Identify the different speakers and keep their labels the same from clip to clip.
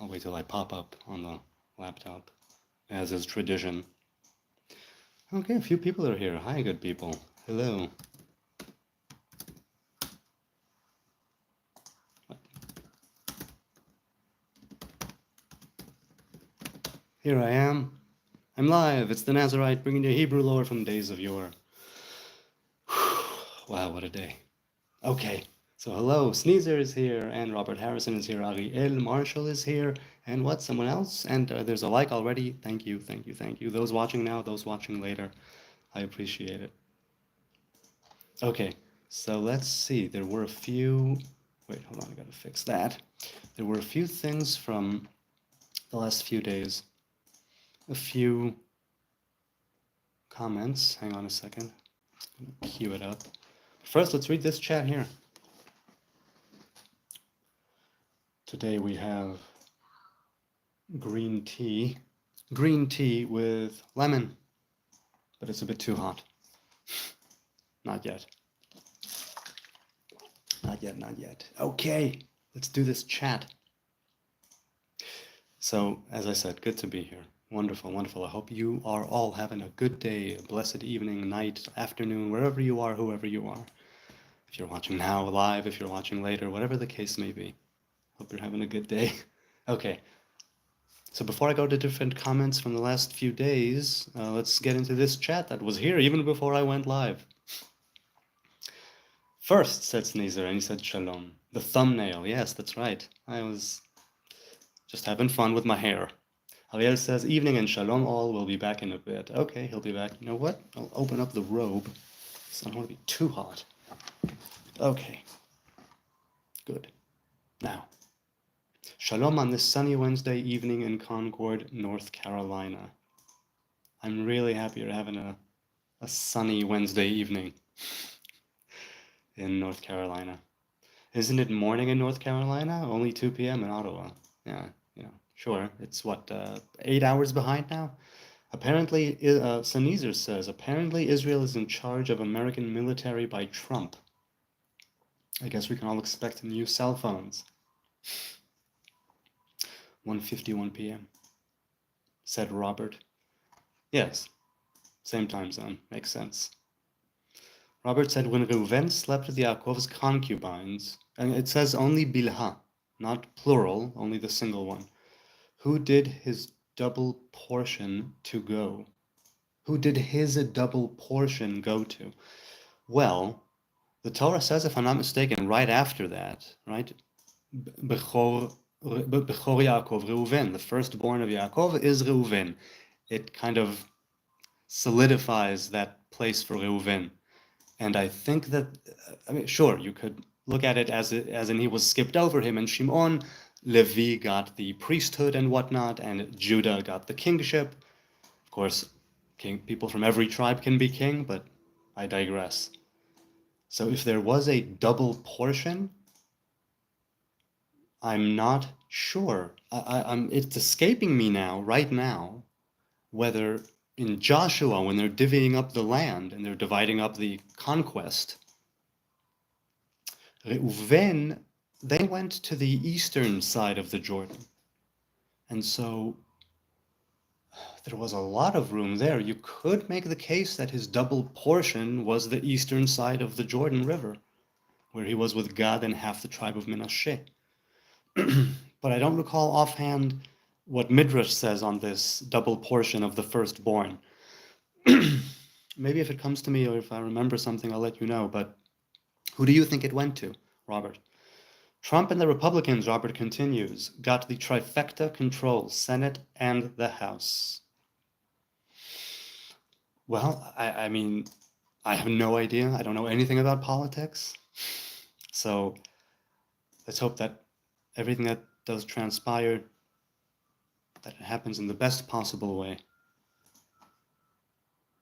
Speaker 1: I'll wait till I pop up on the laptop, as is tradition. Okay, a few people are here. Hi, good people. Hello. Here I am. I'm live. It's the Nazarite, bringing you Hebrew lore from days of yore. Wow, what a day. Okay, so hello, Sneezer is here, and Robert Harrison is here, Ariel Marshall is here, and what, someone else? And there's a like already. Thank you, thank you, thank you. Those watching now, those watching later. I appreciate it. Okay, so let's see. There were a few... Wait, hold on, I gotta fix that. There were a few things from the last few days. A few comments. Hang on a second. I'm gonna queue it up. First, let's read this chat here. Today we have green tea. Green tea with lemon, but it's a bit too hot. Not yet. Not yet, not yet. Okay, let's do this chat. So, as I said, good to be here. Wonderful, wonderful. I hope you are all having a good day, a blessed evening, night, afternoon, wherever you are, whoever you are. If you're watching now live, if you're watching later, whatever the case may be. Hope you're having a good day. Okay. So before I go to different comments from the last few days, let's get into this chat that was here even before I went live. First, said Sneezer, and he said shalom. The thumbnail, yes, that's right. I was just having fun with my hair. Ariel says, evening and shalom all, we'll be back in a bit. Okay, he'll be back. You know what? I'll open up the robe, so I don't want to be too hot. Okay. Good. Now, shalom on this sunny Wednesday evening in Concord, North Carolina. I'm really happy you're having a sunny Wednesday evening in North Carolina. Isn't it morning in North Carolina? Only 2 p.m. in Ottawa. Yeah, sure. It's what, 8 hours behind now? Apparently, Sneezer says, apparently Israel is in charge of American military by Trump. I guess we can all expect new cell phones. 1:51 p.m., said Robert. Yes, same time zone. Makes sense. Robert said, when Reuven slept with Yaakov's concubines, and it says only Bilha, not plural, only the single one. Who did his double portion to go? Who did his double portion go to? Well, the Torah says, if I'm not mistaken, right after that, right? Bechor Yaakov, Reuven, the firstborn of Yaakov is Reuven. It kind of solidifies that place for Reuven. And I think that, I mean, sure, you could look at it as in he was skipped over him, and Shimon, Levi got the priesthood and whatnot, and Judah got the kingship. Of course, people from every tribe can be king, but I digress. So if there was a double portion, I'm not sure. It's escaping me now, right now, whether in Joshua, when they're divvying up the land and they're dividing up the conquest, Reuven, they went to the eastern side of the Jordan. And so there was a lot of room there. You could make the case that his double portion was the eastern side of the Jordan River, where he was with Gad and half the tribe of Menashe. But I don't recall offhand what Midrash says on this double portion of the firstborn. Maybe if it comes to me or if I remember something, I'll let you know. But who do you think it went to, Robert? Trump and the Republicans, Robert continues, got the trifecta control, Senate and the House. Well, I mean, I have no idea. I don't know anything about politics. So let's hope that everything that does transpire, that it happens in the best possible way.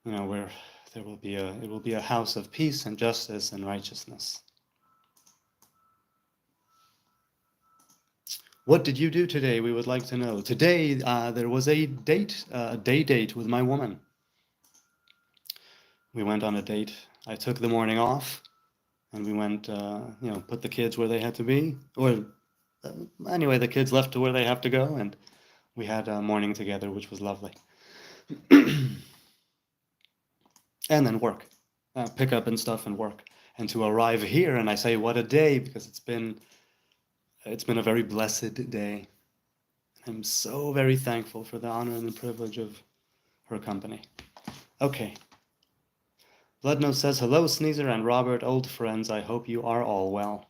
Speaker 1: Where it will be a house of peace and justice and righteousness. What did you do today? We would like to know. Today, there was a day date with my woman. We went on a date. I took the morning off, and we went, put the kids where they had to be, or Anyway, the kids left to where they have to go, and we had a morning together, which was lovely. And then work, pick up and stuff and work. And to arrive here, and I say, what a day, because it's been a very blessed day. I'm so very thankful for the honor and the privilege of her company. Okay. Bloodnose says, hello, Sneezer and Robert, old friends. I hope you are all well.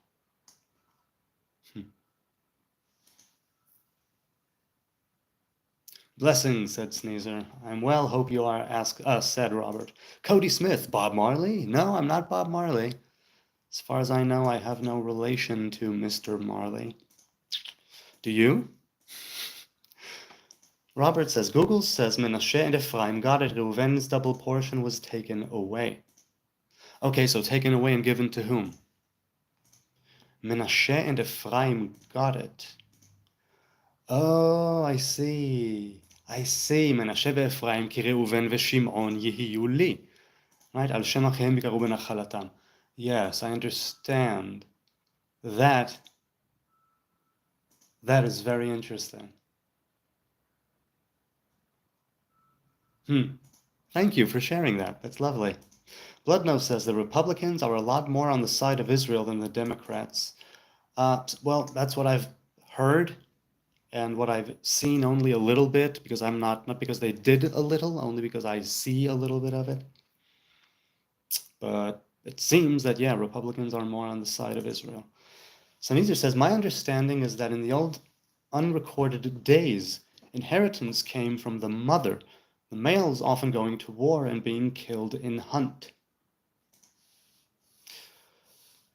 Speaker 1: Blessings, said Sneezer. I'm well, hope you are, said Robert. Cody Smith, Bob Marley? No, I'm not Bob Marley. As far as I know, I have no relation to Mr. Marley. Do you? Robert says, Google says Menashe and Ephraim got it. Reuven's double portion was taken away. Okay, so taken away and given to whom? Menashe and Ephraim got it. Oh, I see. I see. Menashe ואפרים כי ראובן ושמעון יהיו לי. Right? על שם אחיהם יקראו בנחלתם. Yes, I understand. That is very interesting. Thank you for sharing that. That's lovely. Bloodnose says the Republicans are a lot more on the side of Israel than the Democrats. Well, that's what I've heard and what I've seen only a little bit, because I'm not because they did a little, only because I see a little bit of it. But it seems that, yeah, Republicans are more on the side of Israel. Sanizer says, my understanding is that in the old unrecorded days, inheritance came from the mother, the males often going to war and being killed in hunt.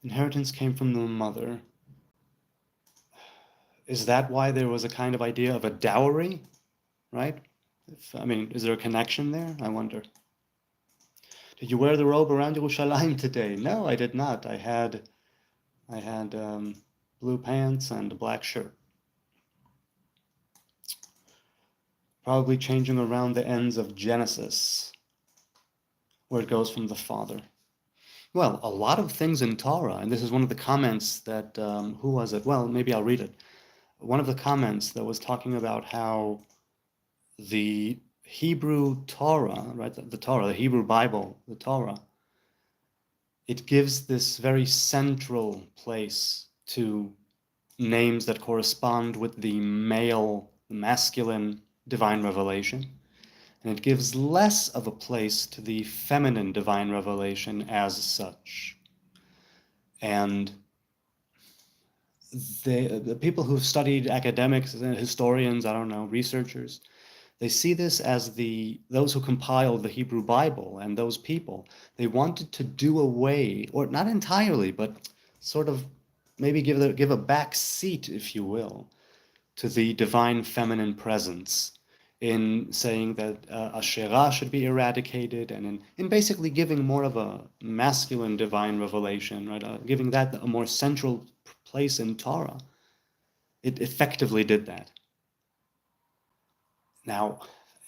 Speaker 1: Inheritance came from the mother. Is that why there was a kind of idea of a dowry, right? Is there a connection there? I wonder. Did you wear the robe around Yerushalayim today? No, I did not. I had blue pants and a black shirt. Probably changing around the ends of Genesis, where it goes from the father. Well, a lot of things in Torah, and this is one of the comments that, who was it? Well, maybe I'll read it. One of the comments that was talking about how the Hebrew Torah, right, the Torah, the Hebrew Bible, the Torah, it gives this very central place to names that correspond with the male, masculine divine revelation, and it gives less of a place to the feminine divine revelation as such. And the people who've studied, academics, historians, I don't know, researchers, they see this as those who compiled the Hebrew Bible, and those people, they wanted to do away, or not entirely, but sort of maybe give a back seat, if you will, to the divine feminine presence, in saying that Asherah should be eradicated, and in basically giving more of a masculine divine revelation, right? Giving that a more central place in Torah. It effectively did that. Now,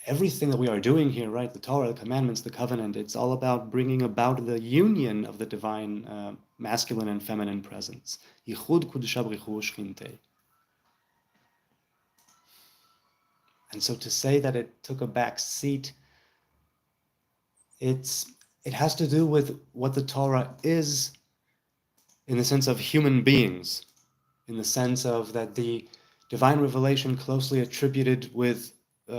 Speaker 1: everything that we are doing here, right? The Torah, the commandments, the covenant, it's all about bringing about the union of the divine masculine and feminine presence. Yichud Kudusha B'richu Shchintei. And so to say that it took a back seat, it has to do with what the Torah is in the sense of human beings, in the sense of that the divine revelation closely attributed with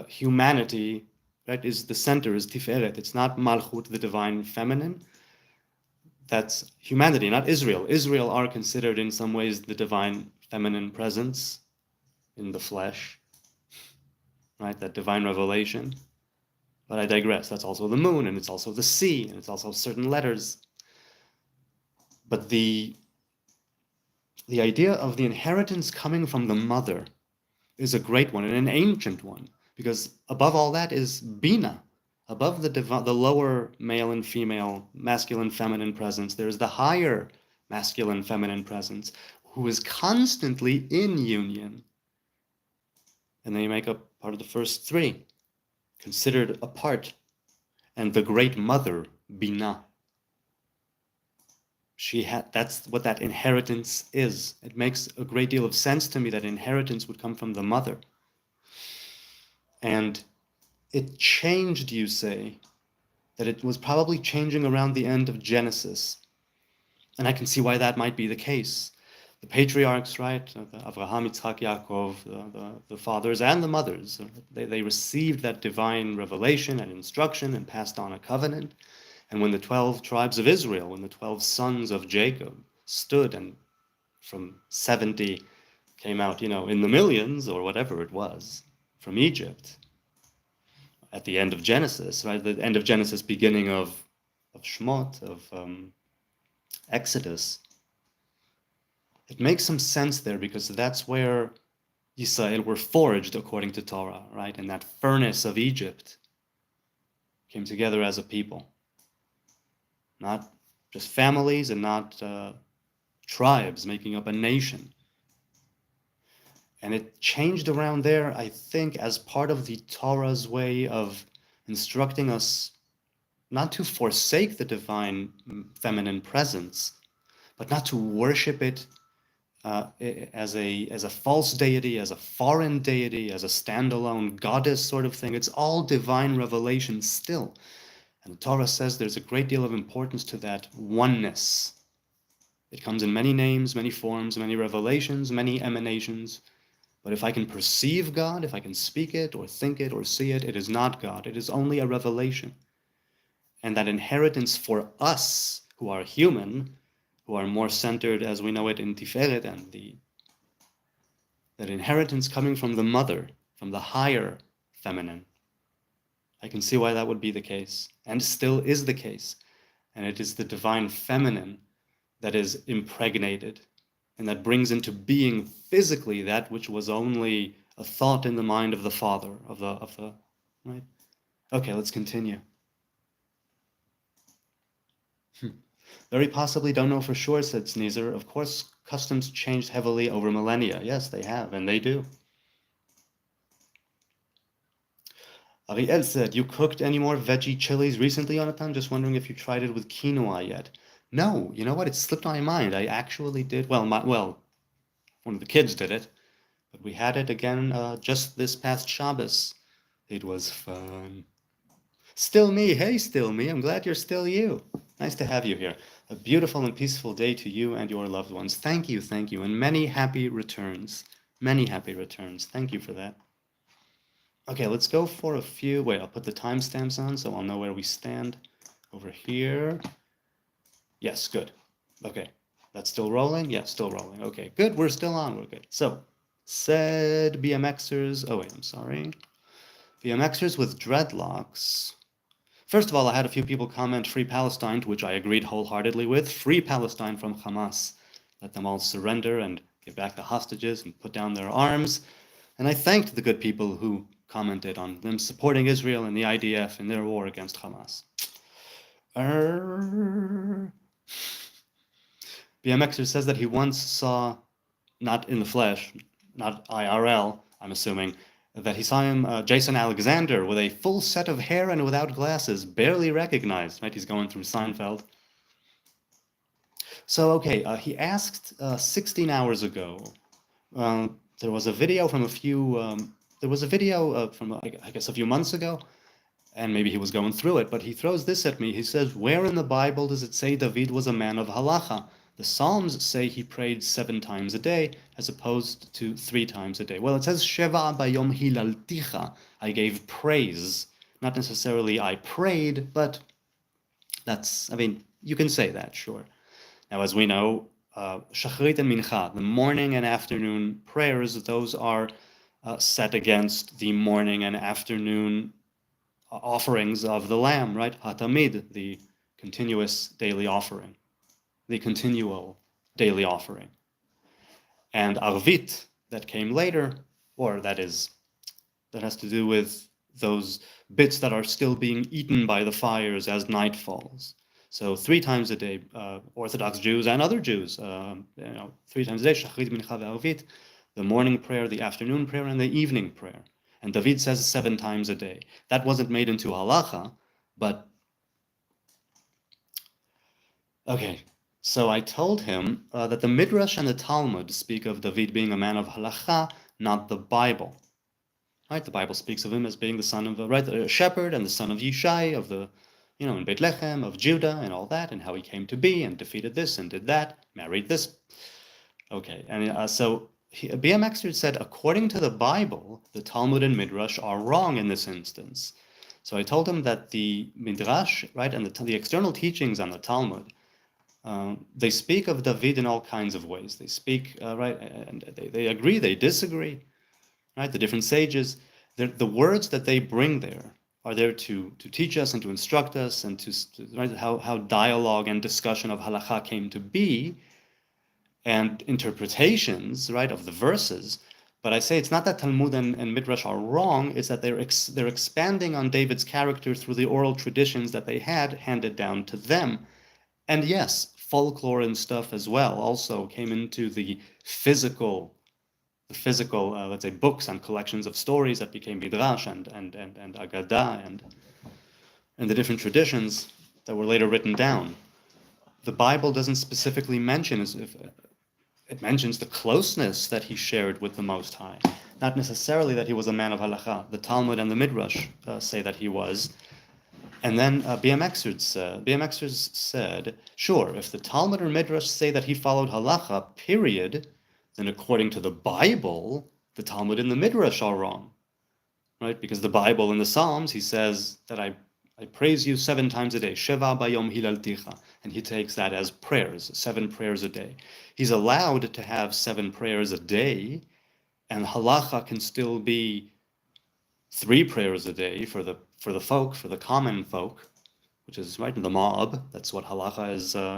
Speaker 1: humanity, right, is the center, is Tiferet. It's not Malchut, the divine feminine. That's humanity, not Israel. Israel are considered in some ways the divine feminine presence in the flesh, right, that divine revelation. But I digress. That's also the moon, and it's also the sea, and it's also certain letters. But the idea of the inheritance coming from the mother is a great one, and an ancient one, because above all that is Bina. Above the lower male and female, masculine, feminine presence, there's the higher masculine, feminine presence, who is constantly in union. And they make up part of the first three, considered apart. And the great mother, Bina, that's what that inheritance is. It makes a great deal of sense to me that inheritance would come from the mother. And it changed, you say, that it was probably changing around the end of Genesis. And I can see why that might be the case. The patriarchs, right, Avraham, Yitzhak, Yaakov, the fathers and the mothers, they received that divine revelation and instruction and passed on a covenant. And when the 12 tribes of Israel, when the 12 sons of Jacob stood and from 70 came out, in the millions or whatever it was from Egypt at the end of Genesis, right? The end of Genesis, beginning of Shmot, of Exodus. It makes some sense there because that's where Yisrael were forged according to Torah, right? In that furnace of Egypt came together as a people. Not just families and not tribes making up a nation. And it changed around there, I think, as part of the Torah's way of instructing us not to forsake the divine feminine presence, but not to worship it as a false deity, as a foreign deity, as a standalone goddess sort of thing. It's all divine revelation still. And the Torah says there's a great deal of importance to that oneness. It comes in many names, many forms, many revelations, many emanations. But if I can perceive God, if I can speak it or think it or see it, it is not God. It is only a revelation. And that inheritance for us who are human, who are more centered as we know it in Tiferet, and that inheritance coming from the mother, from the higher feminine, I can see why that would be the case, and still is the case. And it is the divine feminine that is impregnated and that brings into being physically that which was only a thought in the mind of the father, of the right? Okay, let's continue. Very possibly, don't know for sure, said Sneezer. Of course, customs changed heavily over millennia. Yes, they have, and they do. Ariel said, you cooked any more veggie chilies recently, Jonathan? Just wondering if you tried it with quinoa yet. No, you know what? It slipped my mind. I actually did. Well, one of the kids did it, but we had it again just this past Shabbos. It was fun. Still me. Hey, still me. I'm glad you're still you. Nice to have you here. A beautiful and peaceful day to you and your loved ones. Thank you, and many happy returns. Many happy returns. Thank you for that. Okay, let's go for a few. Wait, I'll put the timestamps on so I'll know where we stand. Over here. Yes, good. Okay, that's still rolling? Yeah, still rolling. Okay, good. We're still on. We're good. So, said BMXers. Oh, wait, I'm sorry. BMXers with dreadlocks. First of all, I had a few people comment Free Palestine, to which I agreed wholeheartedly with. Free Palestine from Hamas. Let them all surrender and give back the hostages and put down their arms. And I thanked the good people who commented on them supporting Israel and the IDF in their war against Hamas. BMXer says that he once saw, not in the flesh, not IRL, I'm assuming, that he saw him, Jason Alexander, with a full set of hair and without glasses, barely recognized, right? He's going through Seinfeld. So, okay, he asked 16 hours ago, there was a video from from, I guess, a few months ago, and maybe he was going through it, but he throws this at me. He says, where in the Bible does it say David was a man of halacha? The Psalms say he prayed 7 times a day, as opposed to 3 times a day. Well, it says, Sheva bayom hilalticha, I gave praise. Not necessarily I prayed, but you can say that, sure. Now, as we know, Shachrit and Mincha, the morning and afternoon prayers, those are set against the morning and afternoon offerings of the Lamb, right? Hatamid, the continuous daily offering, the continual daily offering. And Arvit, that came later, or that has to do with those bits that are still being eaten by the fires as night falls. So 3 times a day, Orthodox Jews and other Jews, 3 times a day, Shachrit, Mincha, Arvit, the morning prayer, the afternoon prayer, and the evening prayer. And David says 7 times a day. That wasn't made into halacha, but okay. So I told him that the Midrash and the Talmud speak of David being a man of halacha, not the Bible. Right? The Bible speaks of him as being the son of a shepherd and the son of Yishai of the, in Bethlehem of Judah and all that, and how he came to be and defeated this and did that, married this. Okay, and so BMXer said, according to the Bible, the Talmud and Midrash are wrong in this instance. So I told him that the Midrash, right, and the external teachings on the Talmud, they speak of David in all kinds of ways. They speak, right, and they agree, they disagree, right? The different sages, the words that they bring there are there to teach us and to instruct us and to right, how dialogue and discussion of halakha came to be, and interpretations, right, of the verses. But I say it's not that Talmud and Midrash are wrong, it's that they're expanding on David's character through the oral traditions that they had handed down to them. And yes, folklore and stuff as well also came into the physical, let's say, books and collections of stories that became Midrash and Agadah and the different traditions that were later written down. The Bible doesn't specifically mention, it mentions the closeness that he shared with the Most High, not necessarily that he was a man of halacha. The Talmud and the Midrash say that he was. And then BMXers said, sure, if the Talmud or Midrash say that he followed halacha, period, then according to the Bible, the Talmud and the Midrash are wrong, right? Because the Bible in the Psalms, he says that I praise you 7 times a day, Sheva bayom hilalticha, and he takes that as prayers, 7 prayers a day. He's allowed to have 7 prayers a day, and halacha can still be 3 prayers a day for the folk, for the common folk, which is right in the mob. That's what halacha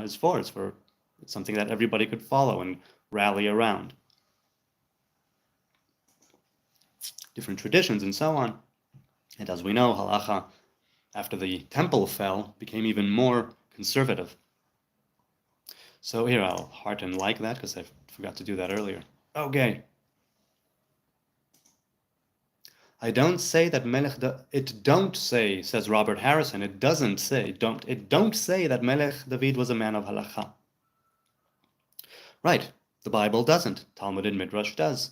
Speaker 1: is for. It's something that everybody could follow and rally around. Different traditions and so on. And as we know, halacha, after the temple fell, became even more conservative. So here, I'll heart and like that because I forgot to do that earlier. Okay. I don't say that Melech, it don't say, says Robert Harrison, it doesn't say, it don't say that Melech David was a man of halacha. Right, the Bible doesn't, Talmud and Midrash does.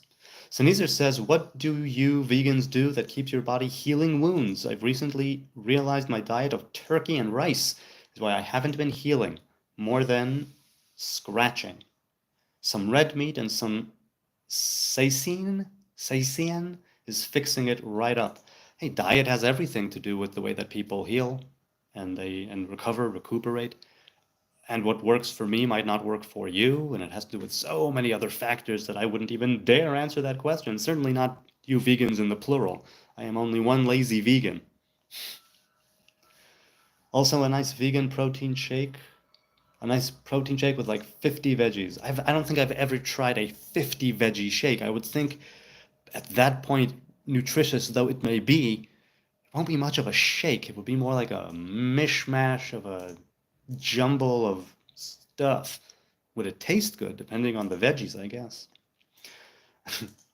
Speaker 1: Sneezer says, what do you vegans do that keeps your body healing wounds? I've recently realized my diet of turkey and rice is why I haven't been healing, more than scratching. Some red meat and some casein is fixing it right up. Hey, diet has everything to do with the way that people heal and recuperate. And what works for me might not work for you, and it has to do with so many other factors that I wouldn't even dare answer that question. Certainly not you vegans in the plural. I am only one lazy vegan. Also, a nice vegan protein shake. A nice protein shake with like 50 veggies. I don't think I've ever tried a 50 veggie shake. I would think at that point, nutritious though it may be, it won't be much of a shake. It would be more like a mishmash of a jumble of stuff. Would it taste good? Depending on the veggies, I guess.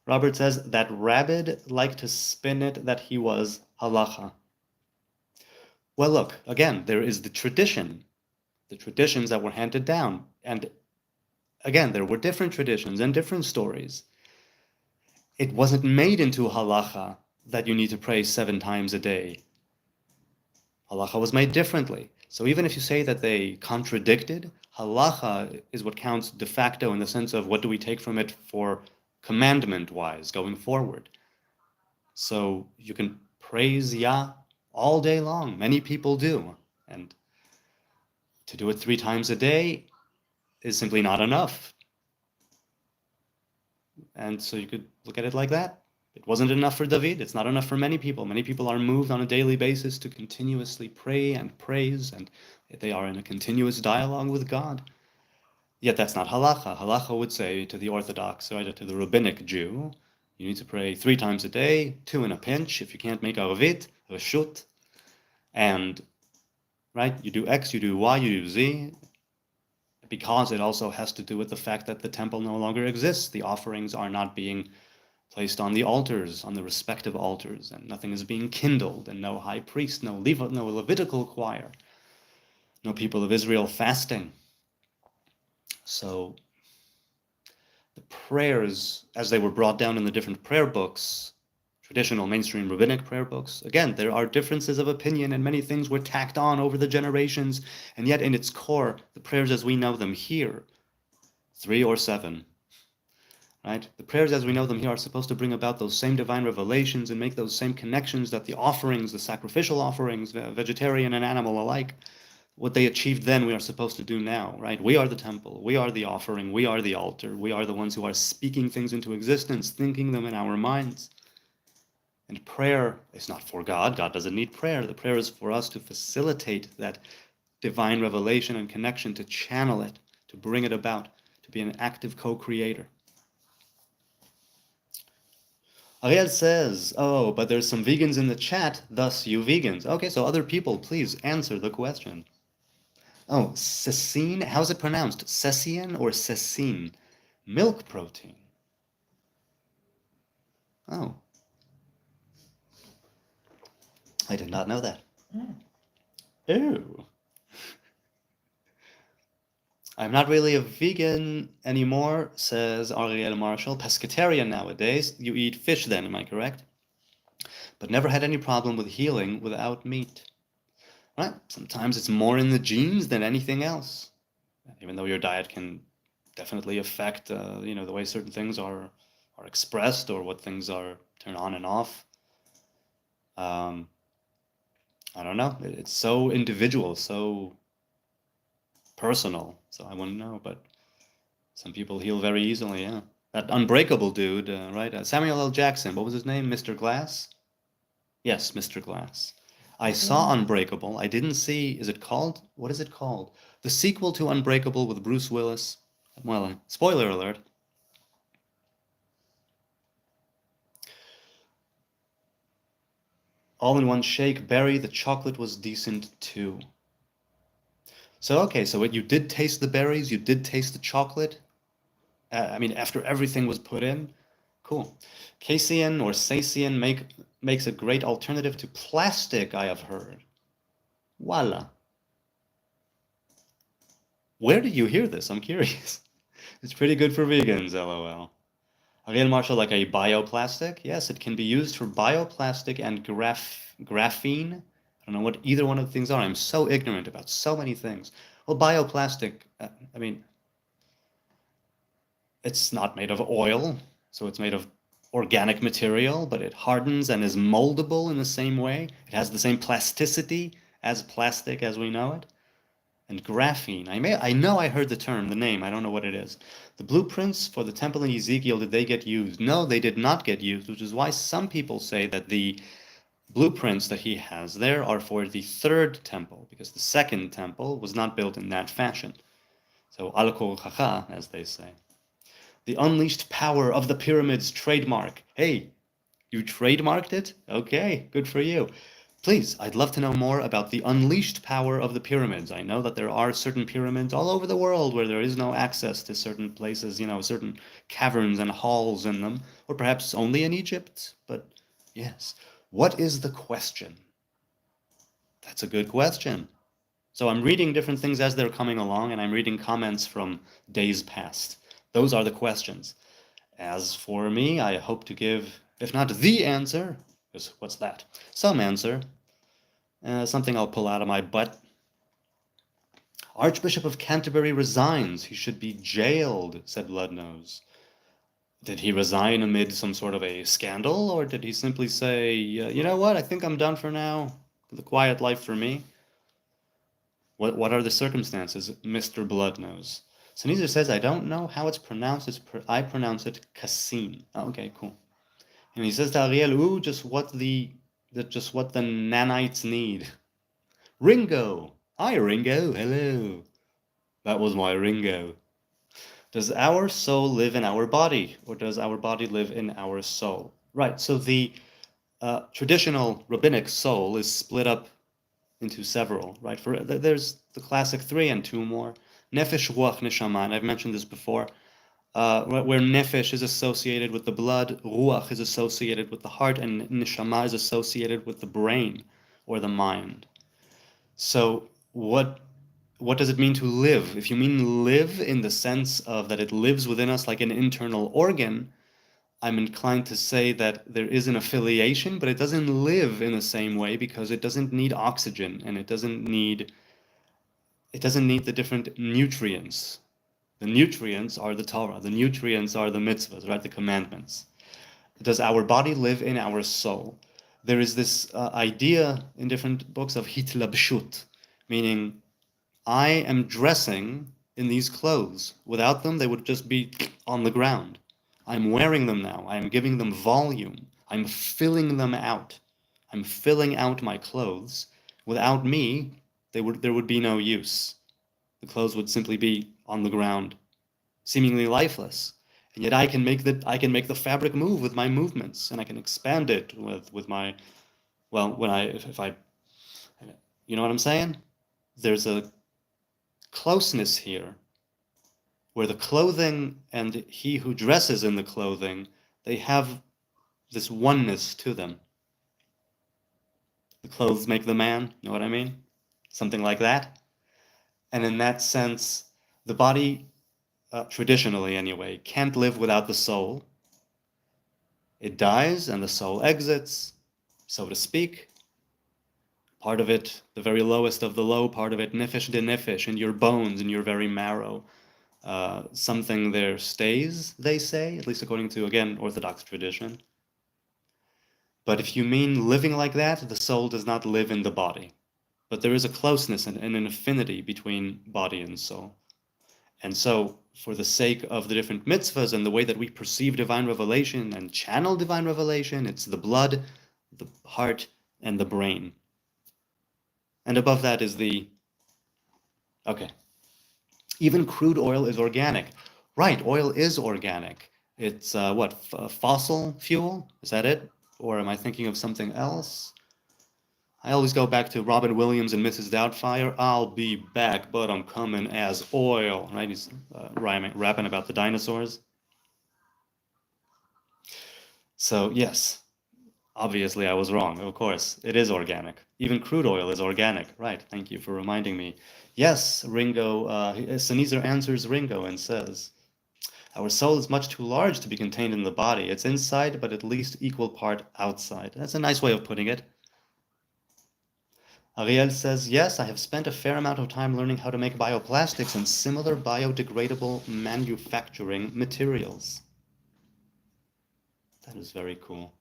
Speaker 1: Robert says that Rabid liked to spin it that he was halacha. Well, look, again, there is the tradition, the traditions that were handed down. And again, there were different traditions and different stories. It wasn't made into halacha that you need to pray 7 times a day. Halacha was made differently. So even if you say that they contradicted, halacha is what counts de facto in the sense of what do we take from it for commandment-wise going forward. So you can praise Yah all day long. Many people do. And to do it 3 times a day is simply not enough. And so you could look at it like that. It wasn't enough for David. It's not enough for many people. Many people are moved on a daily basis to continuously pray and praise, and they are in a continuous dialogue with God. Yet that's not halacha. Halacha would say to the Orthodox, right, to the rabbinic Jew, you need to pray 3 times a day, 2 in a pinch. If you can't make arvit, reshut, and right, you do X, you do Y, you do Z, because it also has to do with the fact that the temple no longer exists. The offerings are not being placed on the altars, on the respective altars, and nothing is being kindled, and no high priest, no Levitical choir, no people of Israel fasting. So the prayers, as they were brought down in the different prayer books, traditional mainstream rabbinic prayer books, again, there are differences of opinion and many things were tacked on over the generations, and yet in its core, the prayers as we know them here, 3 or 7, right? The prayers as we know them here are supposed to bring about those same divine revelations and make those same connections that the offerings, the sacrificial offerings, vegetarian and animal alike, what they achieved then, we are supposed to do now, right? We are the temple, we are the offering, we are the altar, we are the ones who are speaking things into existence, thinking them in our minds. And prayer is not for God. God doesn't need prayer. The prayer is for us to facilitate that divine revelation and connection, to channel it, to bring it about, to be an active co-creator. Ariel says, oh, but there's some vegans in the chat, thus you vegans. Okay, so other people, please answer the question. Oh, casein, how's it pronounced? Casein or casein? Milk protein. Oh. I did not know that. Ew. I'm not really a vegan anymore, says Ariel Marshall. Pescatarian nowadays. You eat fish then, am I correct? But never had any problem with healing without meat. Right? Sometimes it's more in the genes than anything else. Even though your diet can definitely affect, the way certain things are expressed or what things are turned on and off. I don't know. It's so individual, so personal. So I wouldn't know, but some people heal very easily, yeah. That Unbreakable dude, right? Samuel L. Jackson, what was his name? Mr. Glass? Yes, Mr. Glass. I saw Unbreakable. I didn't see, what is it called? The sequel to Unbreakable with Bruce Willis. Well, spoiler alert. All in one shake, berry, the chocolate was decent too. So, okay, so you did taste the berries, you did taste the chocolate? After everything was put in? Cool. Casein or Sacian makes a great alternative to plastic, I have heard. Voila. Where did you hear this? I'm curious. It's pretty good for vegans, lol. Ariel Marshall, like a bioplastic? Yes, it can be used for bioplastic and graphene. I don't know what either one of the things are. I'm so ignorant about so many things. Well, bioplastic, it's not made of oil, so it's made of organic material, but it hardens and is moldable in the same way. It has the same plasticity as plastic as we know it. And graphene, I know I heard the name, I don't know what it is. The blueprints for the temple in Ezekiel, did they get used? No, they did not get used, which is why some people say that the blueprints that he has there are for the third temple, because the second temple was not built in that fashion. So al-kol chacha, as they say. The unleashed power of the pyramids trademark. Hey, you trademarked it? Okay, good for you. Please, I'd love to know more about the unleashed power of the pyramids. I know that there are certain pyramids all over the world where there is no access to certain places, certain caverns and halls in them, or perhaps only in Egypt. But yes, what is the question? That's a good question. So I'm reading different things as they're coming along, and I'm reading comments from days past. Those are the questions. As for me, I hope to give, if not the answer, because what's that? Some answer. Something I'll pull out of my butt. Archbishop of Canterbury resigns. He should be jailed, said Bloodnose. Did he resign amid some sort of a scandal, or did he simply say, you know what, I think I'm done for now. The quiet life for me. What are the circumstances, Mr. Bloodnose? Sneezer says, I don't know how it's pronounced. I pronounce it Casein. Oh, okay, cool. And he says to Ariel, ooh, just what the nanites need. Ringo. Hi, Ringo. Hello. That was my Ringo. Does our soul live in our body, or does our body live in our soul? Right, so the traditional rabbinic soul is split up into several, right? There's the classic 3 and 2 more. Nefesh, Ruach, Neshama, and I've mentioned this before, where Nefesh is associated with the blood, Ruach is associated with the heart, and Neshama is associated with the brain or the mind. So what what does it mean to live? If you mean live in the sense of that it lives within us like an internal organ, I'm inclined to say that there is an affiliation, but it doesn't live in the same way because it doesn't need oxygen and it doesn't need the different nutrients. The nutrients are the Torah. The nutrients are the mitzvahs, right? The commandments. Does our body live in our soul? There is this idea in different books of hitlabshut, meaning I am dressing in these clothes. Without them, they would just be on the ground. I'm wearing them now. I am giving them volume. I'm filling them out. I'm filling out my clothes. Without me, there would be no use. The clothes would simply be on the ground, seemingly lifeless. And yet I can make the fabric move with my movements, and I can expand it with my, well, if I, you know what I'm saying? There's a closeness here where the clothing and he who dresses in the clothing, they have this oneness to them. The clothes make the man, you know what I mean? Something like that. And in that sense, the body, traditionally anyway, can't live without the soul. It dies and the soul exits, so to speak. Part of it, the very lowest of the low, part of it, nefesh de nefesh, in your bones, in your very marrow. Something there stays, they say, at least according to, again, Orthodox tradition. But if you mean living like that, the soul does not live in the body. But there is a closeness and an affinity between body and soul. And so, for the sake of the different mitzvahs and the way that we perceive divine revelation and channel divine revelation, it's the blood, the heart, and the brain. And above that is okay. Even crude oil is organic. Right, oil is organic. It's fossil fuel? Is that it? Or am I thinking of something else? I always go back to Robin Williams and Mrs. Doubtfire. I'll be back, but I'm coming as oil. Right? He's rapping about the dinosaurs. So yes, obviously I was wrong. Of course, it is organic. Even crude oil is organic. Right? Thank you for reminding me. Yes, Ringo. Sneezer answers Ringo and says, "Our soul is much too large to be contained in the body. It's inside, but at least equal part outside." That's a nice way of putting it. Ariel says, yes, I have spent a fair amount of time learning how to make bioplastics and similar biodegradable manufacturing materials. That is very cool.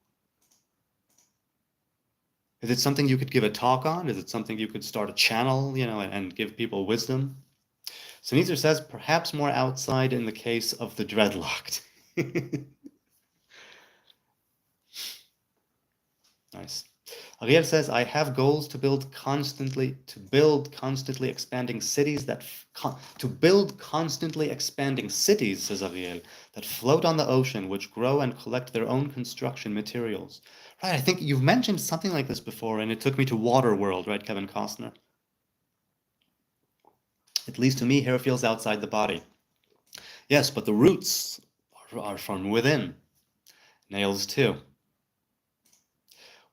Speaker 1: Is it something you could give a talk on? Is it something you could start a channel, and give people wisdom? Sneezer says, perhaps more outside in the case of the dreadlocked. Nice. Ariel says, I have goals to build constantly expanding cities says Ariel, that float on the ocean, which grow and collect their own construction materials. Right, I think you've mentioned something like this before, and it took me to Waterworld, right, Kevin Costner? At least to me, hair feels outside the body. Yes, but the roots are from within. Nails too.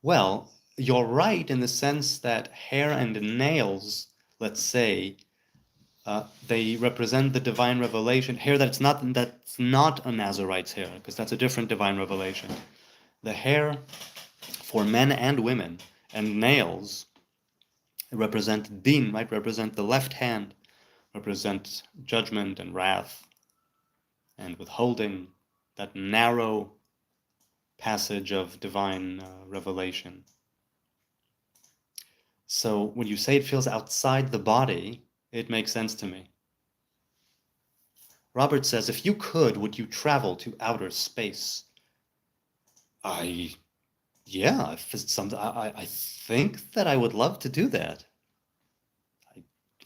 Speaker 1: Well, you're right in the sense that hair and nails, let's say, they represent the divine revelation. Hair that's not a Nazarite's hair, because that's a different divine revelation. The hair for men and women, and nails represent din, right? Represent the left hand, represent judgment and wrath, and withholding, that narrow passage of divine revelation. So when you say it feels outside the body, it makes sense to me. Robert says, if you could, would you travel to outer space? Yeah, if it's something, I think that I would love to do that.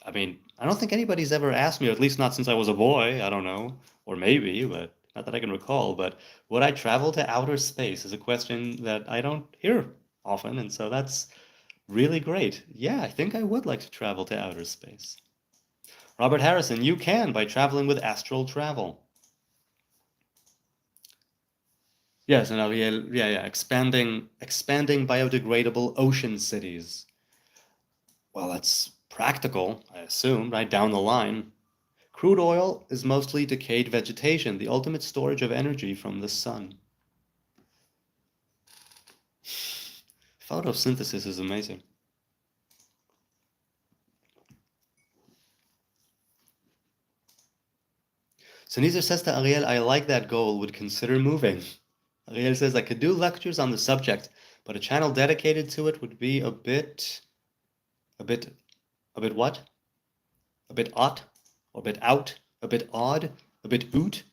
Speaker 1: I mean, I don't think anybody's ever asked me, or at least not since I was a boy, I don't know, or maybe, but not that I can recall, but would I travel to outer space is a question that I don't hear often, and so that's really great. Yeah, I think I would like to travel to outer space. Robert Harrison, you can by traveling with astral travel. Yes, and Ariel, yeah, expanding biodegradable ocean cities. Well, practical, I assume, right down the line. Crude oil is mostly decayed vegetation, the ultimate storage of energy from the sun. Photosynthesis is amazing. Sunisa says to Ariel, I like that goal, would consider moving. Ariel says, I could do lectures on the subject, but a channel dedicated to it would be a bit what? A bit odd? A bit out? A bit odd? A bit oot?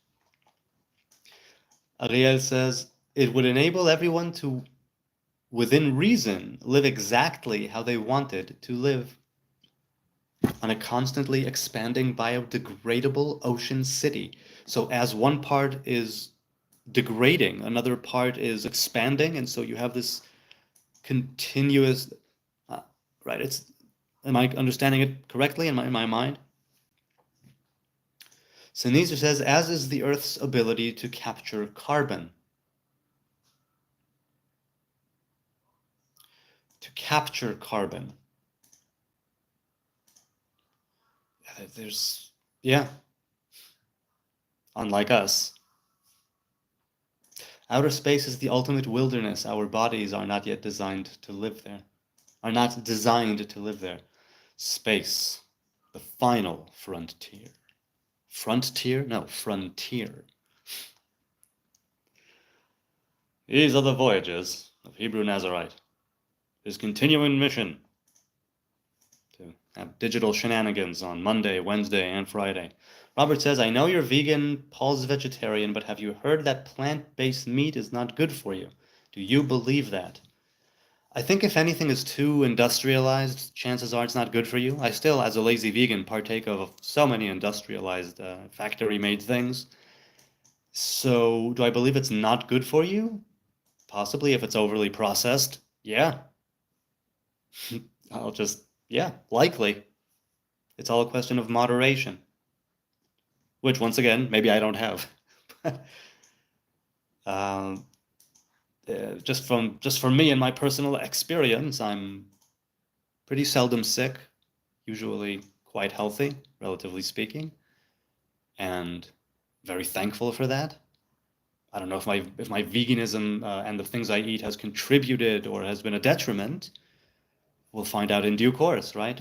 Speaker 1: Ariel says, it would enable everyone to, within reason, live exactly how they wanted to live. On a constantly expanding biodegradable ocean city. So as one part is degrading, another part is expanding, and so you have this continuous, right? Am I understanding it correctly in my mind? Sinisa says, as is the Earth's ability to capture carbon. To capture carbon. Yeah. Unlike us. Outer space is the ultimate wilderness. Our bodies are not yet designed to live there. Are not designed to live there. Space. The final frontier. Frontier? No, frontier. These are the voyages of Hebrew Nazarite. His continuing mission to have digital shenanigans on Monday, Wednesday, and Friday. Robert says, I know you're vegan, Paul's vegetarian, but have you heard that plant-based meat is not good for you? Do you believe that? I think if anything is too industrialized, chances are it's not good for you. I still, as a lazy vegan, partake of so many industrialized, factory-made things. So, do I believe it's not good for you? Possibly, if it's overly processed. Yeah. Yeah, likely. It's all a question of moderation. Which, once again, maybe I don't have. Just from me and my personal experience, I'm pretty seldom sick, usually quite healthy, relatively speaking, and very thankful for that. I don't know if my veganism and the things I eat has contributed or has been a detriment. We'll find out in due course, right?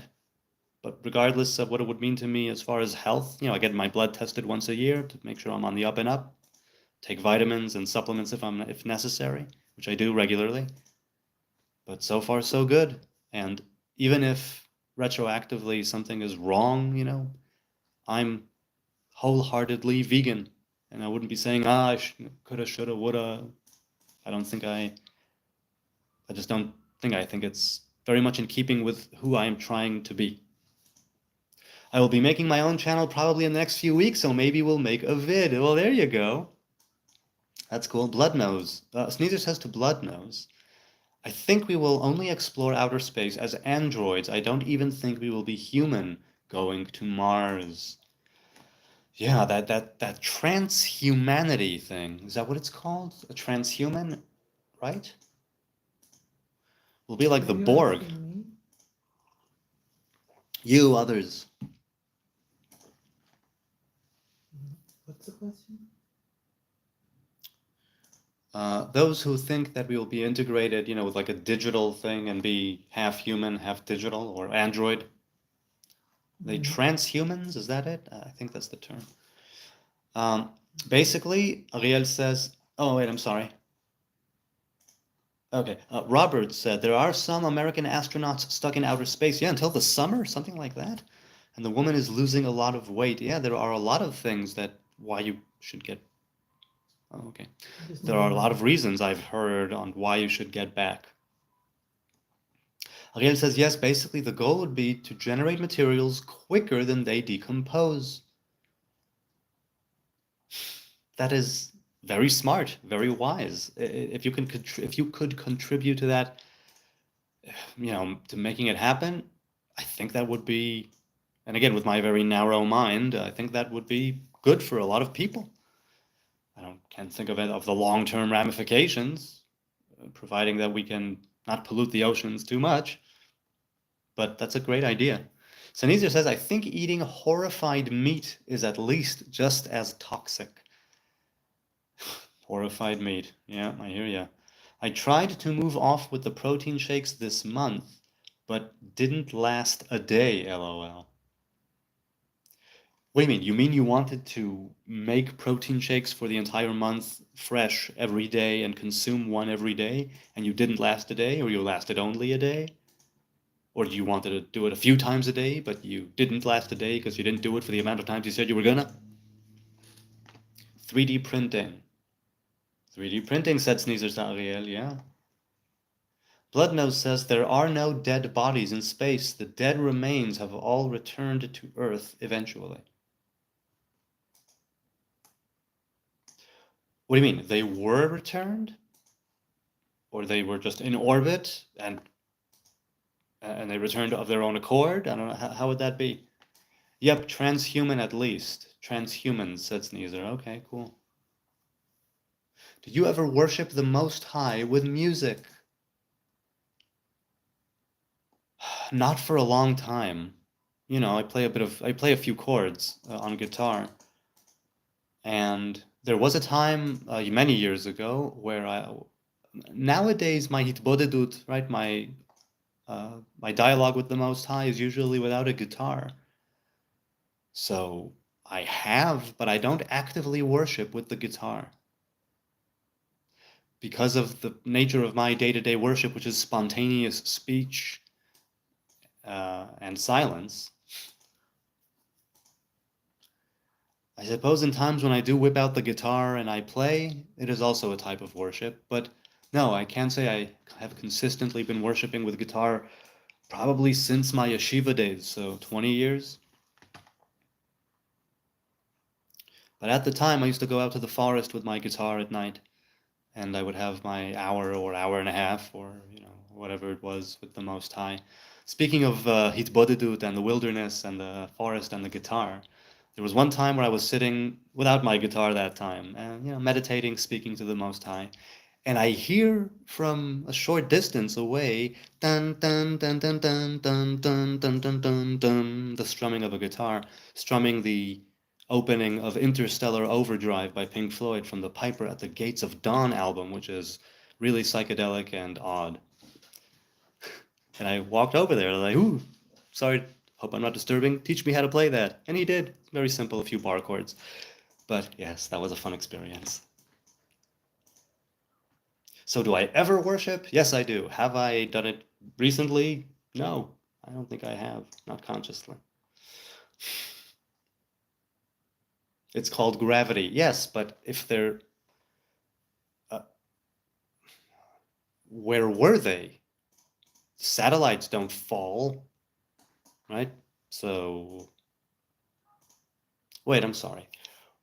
Speaker 1: But regardless of what it would mean to me as far as health, I get my blood tested once a year to make sure I'm on the up and up. Take vitamins and supplements if necessary, which I do regularly. But so far so good. And even if retroactively something is wrong, I'm wholeheartedly vegan. And I wouldn't be saying, I coulda, shoulda, woulda. I just don't think. I think it's very much in keeping with who I am trying to be. I will be making my own channel probably in the next few weeks, so maybe we'll make a vid. Well, there you go. That's cool. Bloodnose. Sneezer says to Bloodnose, I think we will only explore outer space as androids. I don't even think we will be human going to Mars. Yeah, that transhumanity thing. Is that what it's called? A transhuman, right? We'll be like the Borg. You, others.
Speaker 2: What's the question?
Speaker 1: Those who think that we will be integrated, with like a digital thing and be half human, half digital, or android. They transhumans, is that it? I think that's the term. Basically, Ariel says, oh wait, I'm sorry. Okay, Robert said, there are some American astronauts stuck in outer space, until the summer, something like that. And the woman is losing a lot of weight. Yeah, there are a lot of things why you should get. Oh, okay. There are a lot of reasons I've heard on why you should get back. Ariel says, yes, basically the goal would be to generate materials quicker than they decompose. That is very smart, very wise. If you could contribute to that, to making it happen, I think that would be, and again, with my very narrow mind, I think that would be good for a lot of people. Can't think of the long-term ramifications, providing that we can not pollute the oceans too much. But that's a great idea. Sanizar says, I think eating horrified meat is at least just as toxic. Horrified meat. Yeah, I hear ya. I tried to move off with the protein shakes this month, but didn't last a day, lol. What do you mean? You mean you wanted to make protein shakes for the entire month fresh every day and consume one every day, and you didn't last a day, or you lasted only a day? Or you wanted to do it a few times a day, but you didn't last a day because you didn't do it for the amount of times you said you were gonna? 3D printing. 3D printing, said Sneezers Ariel, yeah. Bloodnose says there are no dead bodies in space. The dead remains have all returned to Earth eventually. What do you mean? They were returned? Or they were just in orbit and they returned of their own accord? I don't know. How would that be? Yep, transhuman at least. Transhumans, said Sneezer. Okay, cool. Do you ever worship the Most High with music? Not for a long time. You know, I play a few chords on guitar. And there was a time many years ago where nowadays my hitbodedut, right, my dialogue with the Most High is usually without a guitar. So I have, but I don't actively worship with the guitar. Because of the nature of my day-to-day worship, which is spontaneous speech and silence, I suppose in times when I do whip out the guitar and I play, it is also a type of worship. But no, I can't say I have consistently been worshiping with guitar probably since my yeshiva days, so 20 years. But at the time, I used to go out to the forest with my guitar at night, and I would have my hour or hour and a half, or whatever it was, with the Most High. Speaking of hitbodedut and the wilderness and the forest and the guitar, there was one time where I was sitting without my guitar that time, and meditating, speaking to the Most High, and I hear from a short distance away, dun dun dun dun dun dun dun dun dun dun dun, the strumming of a guitar, strumming the opening of Interstellar Overdrive by Pink Floyd from the Piper at the Gates of Dawn album, which is really psychedelic and odd. And I walked over there, like, ooh, sorry, hope I'm not disturbing. Teach me how to play that. And he did. Very simple, a few bar chords. But yes, that was a fun experience. So do I ever worship? Yes, I do. Have I done it recently? No, I don't think I have. Not consciously. It's called gravity. Yes, but if they're... where were they? Satellites don't fall, right? So... Wait, I'm sorry.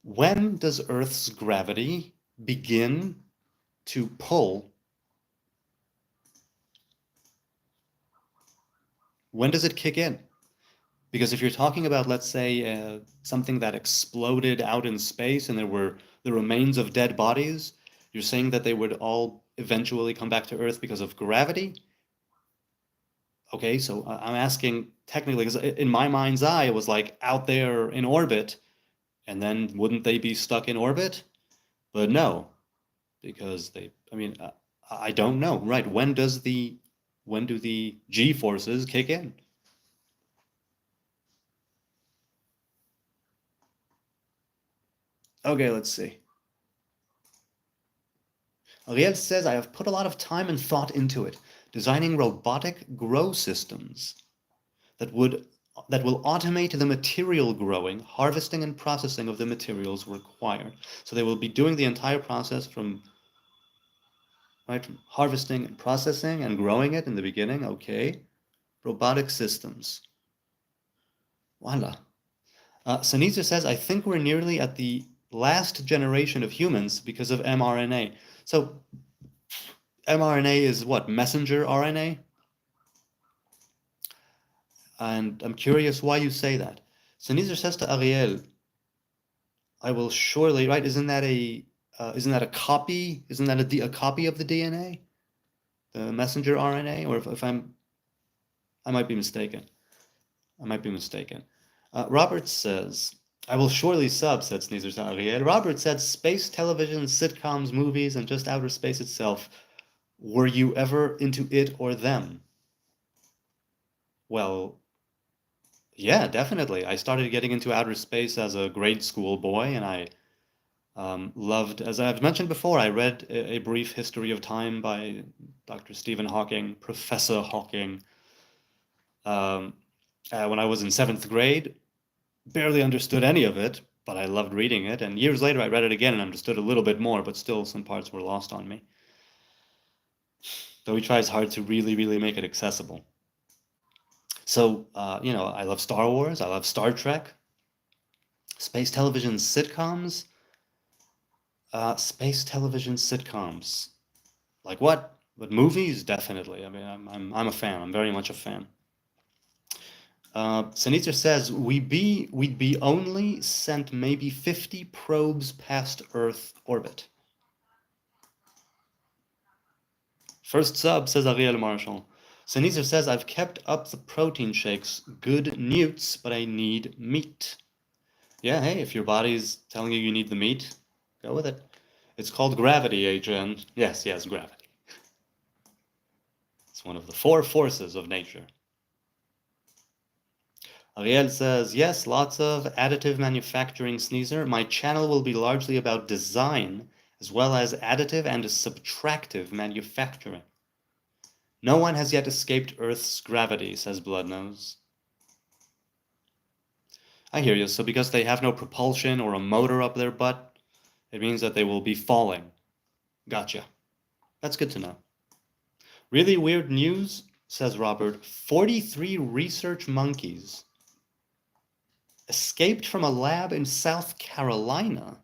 Speaker 1: When does Earth's gravity begin to pull? When does it kick in? Because if you're talking about, let's say, something that exploded out in space and there were the remains of dead bodies, you're saying that they would all eventually come back to Earth because of gravity? Okay, so I'm asking technically, because in my mind's eye, it was like out there in orbit, and then wouldn't they be stuck in orbit? But no, because I don't know. Right, when do the G forces kick in? Okay, let's see. Ariel says, I have put a lot of time and thought into it, designing robotic grow systems that will automate the material growing, harvesting and processing of the materials required. So they will be doing the entire process from harvesting and processing and growing it in the beginning. Okay. Robotic systems. Voila. Sanisa says, I think we're nearly at the last generation of humans because of mRNA. So mRNA is what? Messenger RNA? And I'm curious why you say that. Sanisa says to Ariel, I will surely, right? Isn't that a copy? Isn't that a copy of the DNA? The messenger RNA? Or if I might be mistaken. I might be mistaken. Robert says, I will surely sub, said Sneezer to Ariel. Robert said, space television, sitcoms, movies, and just outer space itself. Were you ever into it or them? Well, yeah, definitely. I started getting into outer space as a grade school boy, and I loved, as I've mentioned before, I read A Brief History of Time by Dr. Stephen Hawking, Professor Hawking, um, when I was in seventh grade. Barely understood any of it, but I loved reading it. And years later, I read it again and understood a little bit more, but still some parts were lost on me. Though he tries hard to really, really make it accessible. So, I love Star Wars. I love Star Trek. Space television sitcoms. Space television sitcoms. Like what? But movies, definitely. I mean, I'm a fan. I'm very much a fan. Sinitzer says we'd be only sent maybe 50 probes past Earth orbit. First sub, says Ariel Marshall. Sinitzer says I've kept up the protein shakes. Good newts, but I need meat. Yeah, hey, if your body's telling you need the meat, go with it. It's called gravity, Agent. Yes, gravity. It's one of the 4 forces of nature. Ariel says, yes, lots of additive manufacturing, Sneezer. My channel will be largely about design, as well as additive and subtractive manufacturing. No one has yet escaped Earth's gravity, says Bloodnose. I hear you. So because they have no propulsion or a motor up their butt, it means that they will be falling. Gotcha. That's good to know. Really weird news, says Robert. 43 research monkeys escaped from a lab in South Carolina,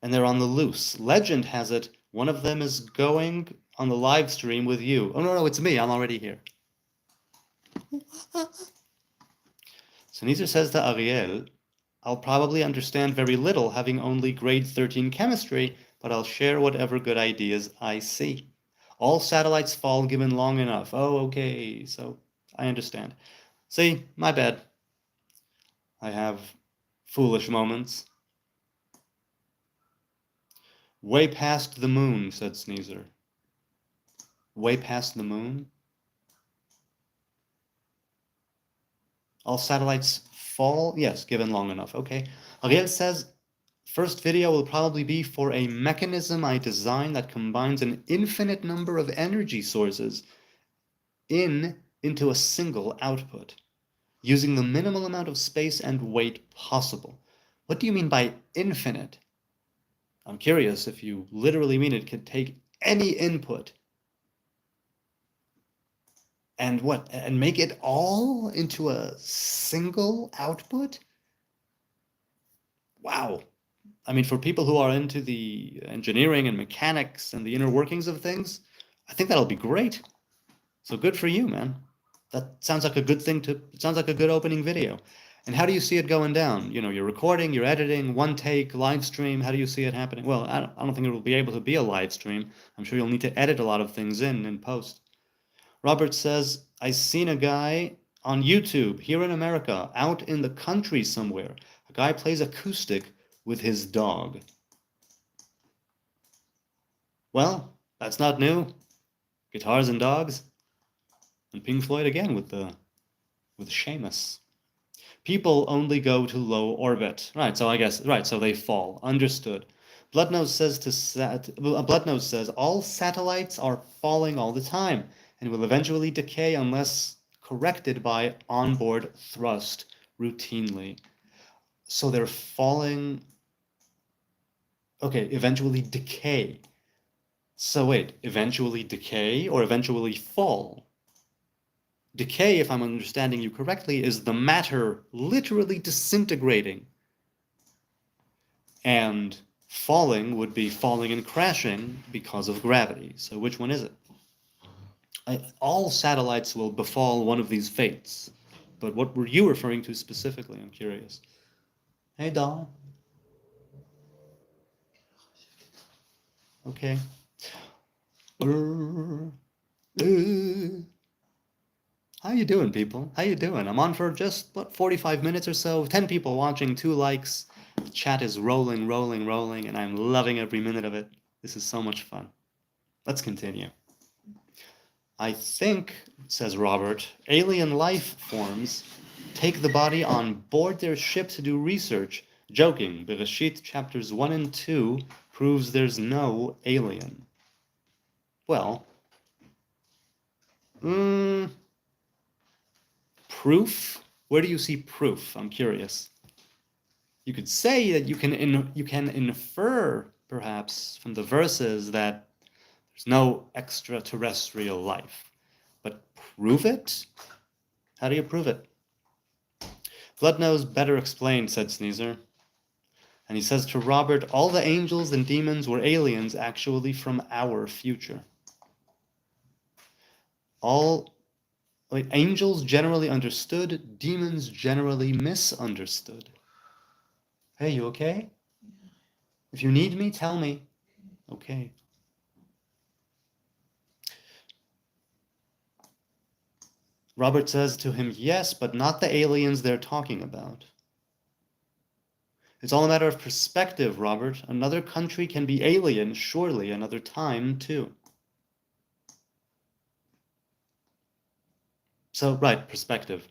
Speaker 1: and they're on the loose. Legend has it one of them is going on the live stream with you. Oh, no, it's me. I'm already here. Sinisa says to Ariel, I'll probably understand very little, having only grade 13 chemistry, but I'll share whatever good ideas I see. All satellites fall given long enough. Oh, okay, so I understand. See, my bad. I have foolish moments. Way past the moon, said Sneezer. Way past the moon? All satellites fall? Yes, given long enough. Okay. Ariel says, first video will probably be for a mechanism I designed that combines an infinite number of energy sources into a single output, using the minimal amount of space and weight possible. What do you mean by infinite? I'm curious if you literally mean it could take any input and make it all into a single output? Wow. I mean, for people who are into the engineering and mechanics and the inner workings of things, I think that'll be great. So good for you, man. That sounds like a good thing it sounds like a good opening video. And how do you see it going down? You're recording, you're editing, one take, live stream. How do you see it happening? Well, I don't think it will be able to be a live stream. I'm sure you'll need to edit a lot of things in post. Robert says, I seen a guy on YouTube here in America, out in the country somewhere. A guy plays acoustic with his dog. Well, that's not new. Guitars and dogs. And Pink Floyd again with Seamus. People only go to low orbit. Right, so they fall. Understood. Bloodnose says all satellites are falling all the time and will eventually decay unless corrected by onboard thrust routinely. So they're falling. Okay, eventually decay. So wait, eventually decay or eventually fall? Decay, if I'm understanding you correctly, is the matter literally disintegrating. And falling would be falling and crashing because of gravity. So which one is it? All satellites will befall one of these fates. But what were you referring to specifically? I'm curious. Hey, doll. Okay. How you doing, people? How you doing? I'm on for just, what, 45 minutes or so? 10 people watching, 2 likes. The chat is rolling, rolling, rolling, and I'm loving every minute of it. This is so much fun. Let's continue. I think, says Robert, alien life forms take the body on board their ship to do research. Joking, Bereshit chapters 1 and 2 proves there's no alien. Well, proof? Where do you see proof? I'm curious. You could say that you can infer, perhaps, from the verses that there's no extraterrestrial life. But prove it? How do you prove it? Blood knows better explained, said Sneezer. And he says to Robert, all the angels and demons were aliens actually from our future. Angels generally understood, demons generally misunderstood. Hey, you okay? If you need me, tell me. Okay. Robert says to him, yes, but not the aliens they're talking about. It's all a matter of perspective, Robert. Another country can be alien, surely, another time, too. So, right, perspective.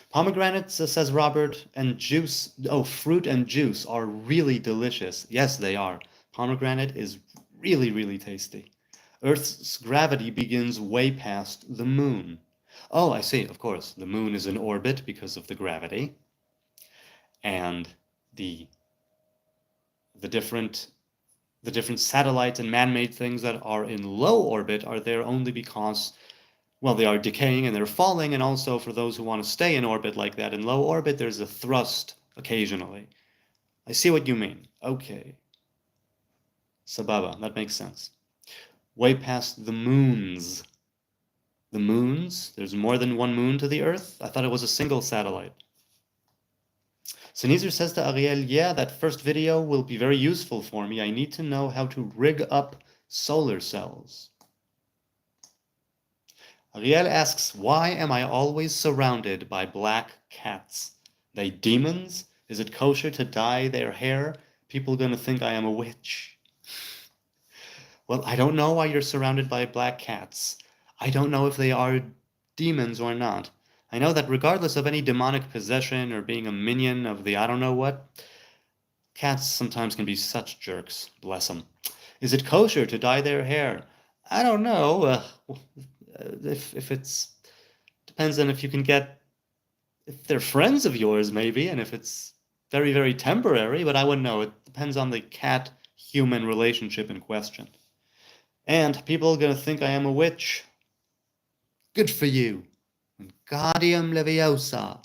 Speaker 1: Pomegranates, says Robert, and juice, fruit and juice are really delicious. Yes, they are. Pomegranate is really, really tasty. Earth's gravity begins way past the moon. Oh, I see, of course. The moon is in orbit because of the gravity. And the different satellites and man-made things that are in low orbit are there only because, well, they are decaying and they're falling, and also for those who want to stay in orbit like that, in low orbit, there's a thrust occasionally. I see what you mean. Okay. Sababa, that makes sense. Way past the moons. The moons? There's more than one moon to the Earth? I thought it was a single satellite. Sneezer says to Ariel, yeah, that first video will be very useful for me. I need to know how to rig up solar cells. Ariel asks, why am I always surrounded by black cats? They demons? Is it kosher to dye their hair? People gonna think I am a witch. Well, I don't know why you're surrounded by black cats. I don't know if they are demons or not. I know that regardless of any demonic possession or being a minion of the I don't know what, cats sometimes can be such jerks, bless them. Is it kosher to dye their hair? I don't know. If it's depends on if you can get, if they're friends of yours maybe, and if it's very, very temporary, but I wouldn't know. It depends on the cat-human relationship in question. And people are gonna think I am a witch. Good for you. Wingardium Leviosa.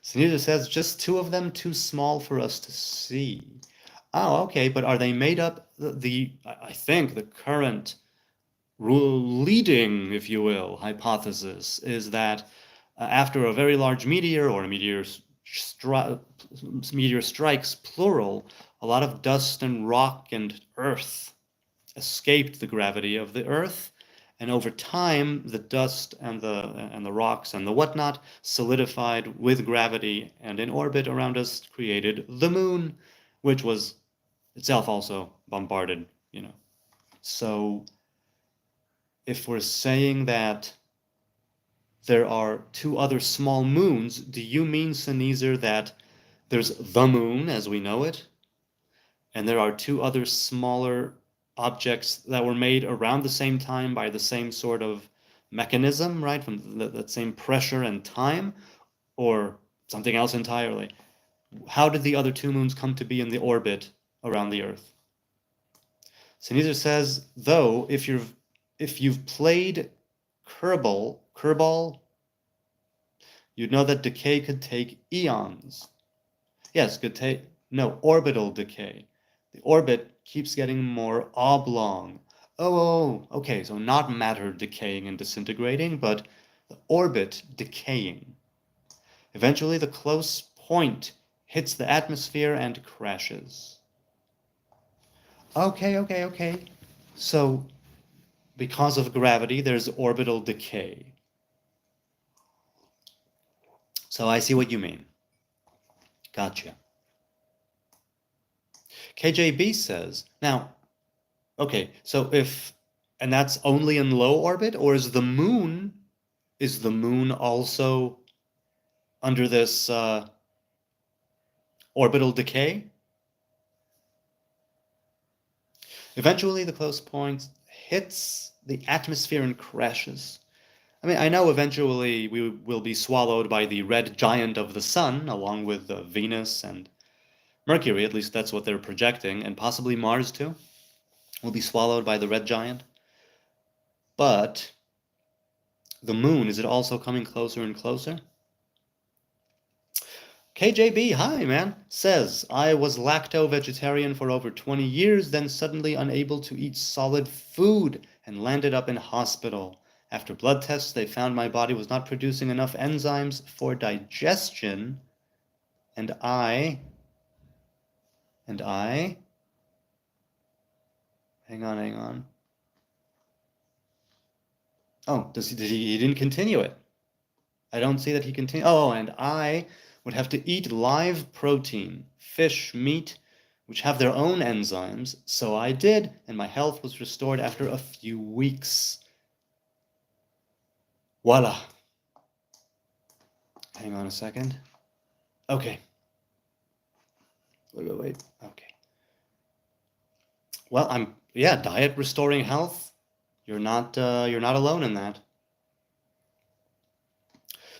Speaker 1: Sunita says, just 2 of them too small for us to see. Oh, okay, but are they made up, I think the current leading, if you will, hypothesis is that after a very large meteor or a meteor strikes, plural, a lot of dust and rock and earth escaped the gravity of the Earth, and over time the dust and the rocks and the whatnot solidified with gravity and in orbit around us, created the moon, which was itself also bombarded, So if we're saying that there are 2 other small moons, do you mean, Sneezer, that there's the moon as we know it, and there are 2 other smaller objects that were made around the same time by the same sort of mechanism, right, from that same pressure and time, or something else entirely? How did the other 2 moons come to be in the orbit around the Earth? Sneezer says, though, if you've played Kerbal, you'd know that decay could take eons. Yes, orbital decay. The orbit keeps getting more oblong. Oh, okay, so not matter decaying and disintegrating, but the orbit decaying. Eventually, the close point hits the atmosphere and crashes. Okay. So because of gravity, there's orbital decay. So I see what you mean. Gotcha. KJB says, now, okay, so and that's only in low orbit, or is the moon also under this orbital decay? Eventually, the close point hits the atmosphere and crashes. I mean, I know eventually we will be swallowed by the red giant of the sun, along with Venus and Mercury, at least that's what they're projecting, and possibly Mars too, will be swallowed by the red giant. But the moon, is it also coming closer and closer? KJB, hi man, says, I was lacto-vegetarian for over 20 years, then suddenly unable to eat solid food and landed up in hospital. After blood tests, they found my body was not producing enough enzymes for digestion, and I, hang on. Oh, he didn't continue it. I don't see that he continued. Oh, and I would have to eat live protein, fish, meat, which have their own enzymes. So I did, and my health was restored after a few weeks. Voila. Hang on a second. Okay. Wait. Okay. Well, diet restoring health. You're not alone in that.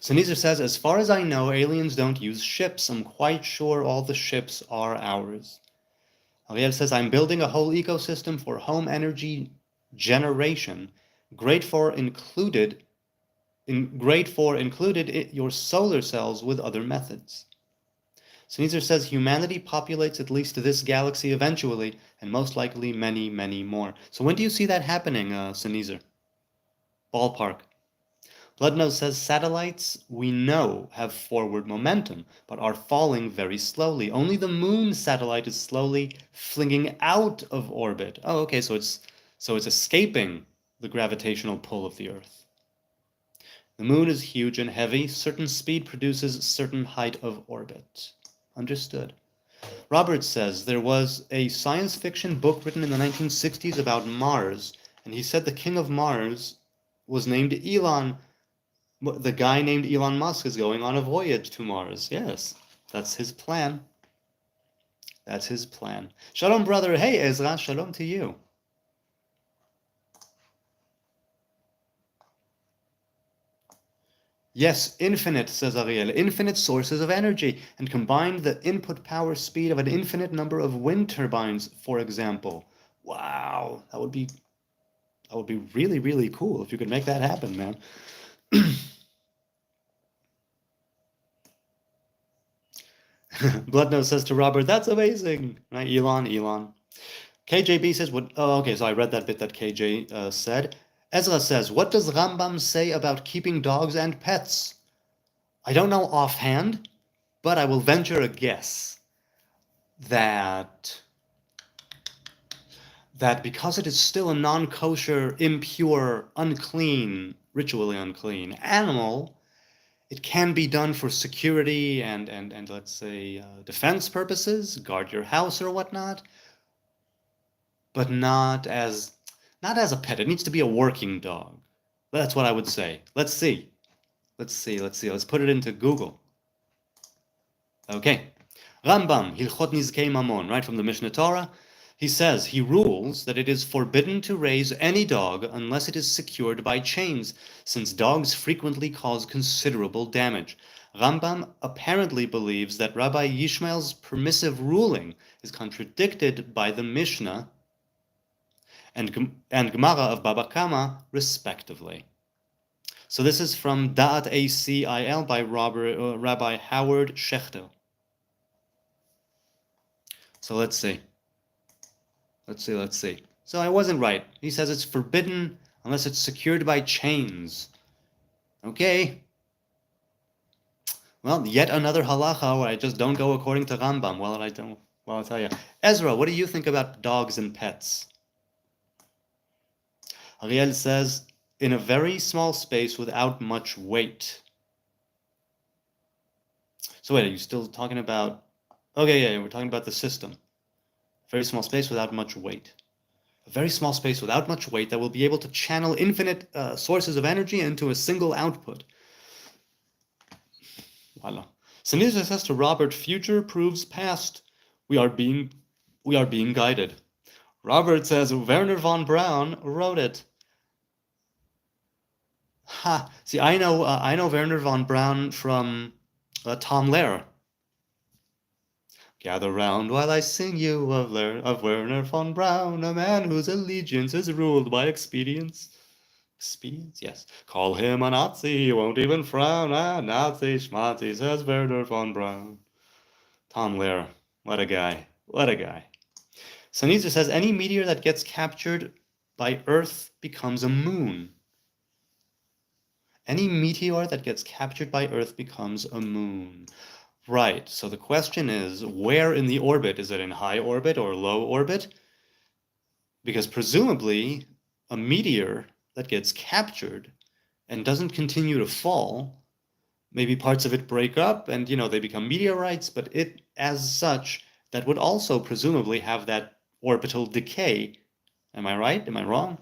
Speaker 1: Sneezer says, as far as I know, aliens don't use ships. I'm quite sure all the ships are ours. Ariel says, I'm building a whole ecosystem for home energy generation, great for included your solar cells with other methods. Sneezer says, humanity populates at least this galaxy eventually, and most likely many, many more. So when do you see that happening, Sneezer? Ballpark. Bloodnose says, satellites we know have forward momentum, but are falling very slowly. Only the moon satellite is slowly flinging out of orbit. Oh, okay, so it's escaping the gravitational pull of the Earth. The moon is huge and heavy. Certain speed produces certain height of orbit. Understood. Robert says, there was a science fiction book written in the 1960s about Mars, and he said the king of Mars was named Elon. The guy named Elon Musk is going on a voyage to Mars. Yes, that's his plan. That's his plan. Shalom, brother. Hey, Ezra. Shalom to you. Yes, infinite, says Ariel. Infinite sources of energy, and combine the input power speed of an infinite number of wind turbines, for example. Wow, that would be really, really cool if you could make that happen, man. Bloodnose says to Robert, that's amazing. Right, Elon. KJB says, what? Oh, okay, so I read that bit that KJ said. Ezra says, what does Rambam say about keeping dogs and pets? I don't know offhand, but I will venture a guess that because it is still a non-kosher, impure, unclean, ritually unclean animal, it can be done for security and let's say defense purposes, guard your house or whatnot, but not as a pet. It needs to be a working dog. That's what I would say. Let's see. Let's put it into Google. Okay. Rambam, Hilchot Nizkei Mamon, right from the Mishnah Torah. He says, he rules that it is forbidden to raise any dog unless it is secured by chains, since dogs frequently cause considerable damage. Rambam apparently believes that Rabbi Yishmael's permissive ruling is contradicted by the Mishnah and Gemara of Baba Kama, respectively. So this is from Da'at ACIL by Rabbi Howard Schechter. So let's see. So I wasn't right. He says it's forbidden unless it's secured by chains. Okay. Well, yet another halacha where I just don't go according to Rambam. Well, I'll tell you. Ezra, what do you think about dogs and pets? Ariel says, in a very small space without much weight. So wait, are you still talking about... Okay, yeah, we're talking about the system. Very small space without much weight. A very small space without much weight that will be able to channel infinite sources of energy into a single output. Voila. Sinisa says to Robert, future proves past. We are being guided. Robert says Werner von Braun wrote it. Ha! See, I know Werner von Braun from Tom Lehrer. Gather round while I sing you of Werner von Braun, a man whose allegiance is ruled by expedience. Expedience? Yes. Call him a Nazi, he won't even frown. Ah, Nazi schmazi, says Werner von Braun. Tom Lehrer, what a guy. What a guy. Sanisa says any meteor that gets captured by Earth becomes a moon. Any meteor that gets captured by Earth becomes a moon. Right, so the question is, where in the orbit? Is it in high orbit or low orbit? Because presumably, a meteor that gets captured and doesn't continue to fall, maybe parts of it break up and, they become meteorites, but it, as such, that would also presumably have that orbital decay. Am I right? Am I wrong?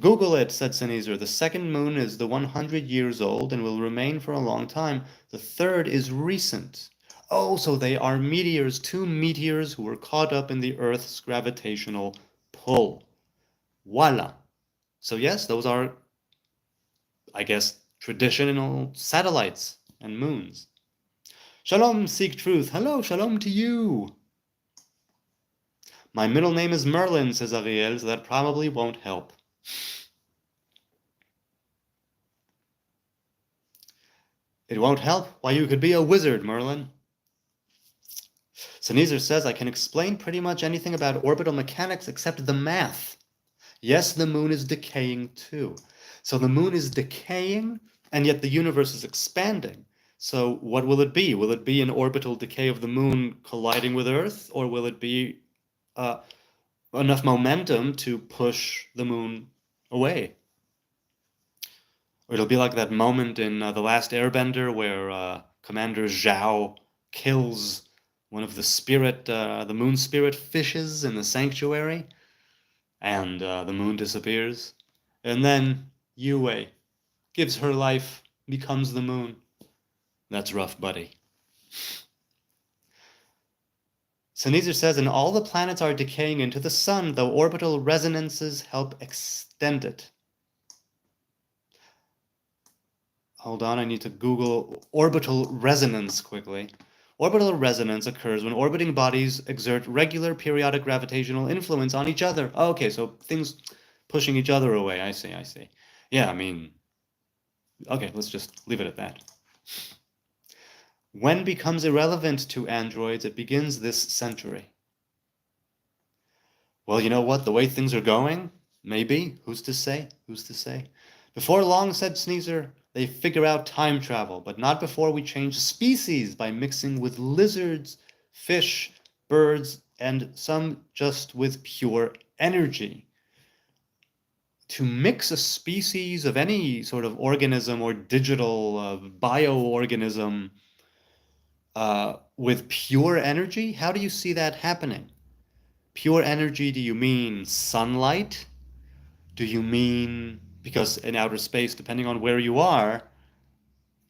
Speaker 1: Google it, said Sennheiser. The second moon is the 100 years old and will remain for a long time. The third is recent. Oh, so they are meteors, two meteors who were caught up in the Earth's gravitational pull. Voila. So yes, those are, I guess, traditional satellites and moons. Shalom, seek truth. Hello, shalom to you. My middle name is Merlin, says Ariel, so that probably won't help. It won't help? Why, you could be a wizard, Merlin. Sennheiser says, I can explain pretty much anything about orbital mechanics except the math. Yes, the moon is decaying too. So the moon is decaying, and yet the universe is expanding. So what will it be? Will it be an orbital decay of the moon colliding with Earth, or will it be enough momentum to push the moon away? Or it'll be like that moment in The Last Airbender where Commander Zhao kills one of the moon spirit fishes in the sanctuary, and the moon disappears. And then Yue gives her life, becomes the moon. That's rough, buddy. Sennheiser says, and all the planets are decaying into the sun, though orbital resonances help extend it. Hold on, I need to Google orbital resonance quickly. Orbital resonance occurs when orbiting bodies exert regular periodic gravitational influence on each other. Oh, okay, so things pushing each other away. I see. Yeah, okay, let's just leave it at that. When becomes irrelevant to androids, it begins this century. Well, you know what? The way things are going, maybe. Who's to say? Before long, said Sneezer, they figure out time travel, but not before we change species by mixing with lizards, fish, birds, and some just with pure energy. To mix a species of any sort of organism or digital bioorganism with pure energy, how do you see that happening? Pure energy, do you mean sunlight? Do you mean, because in outer space, depending on where you are,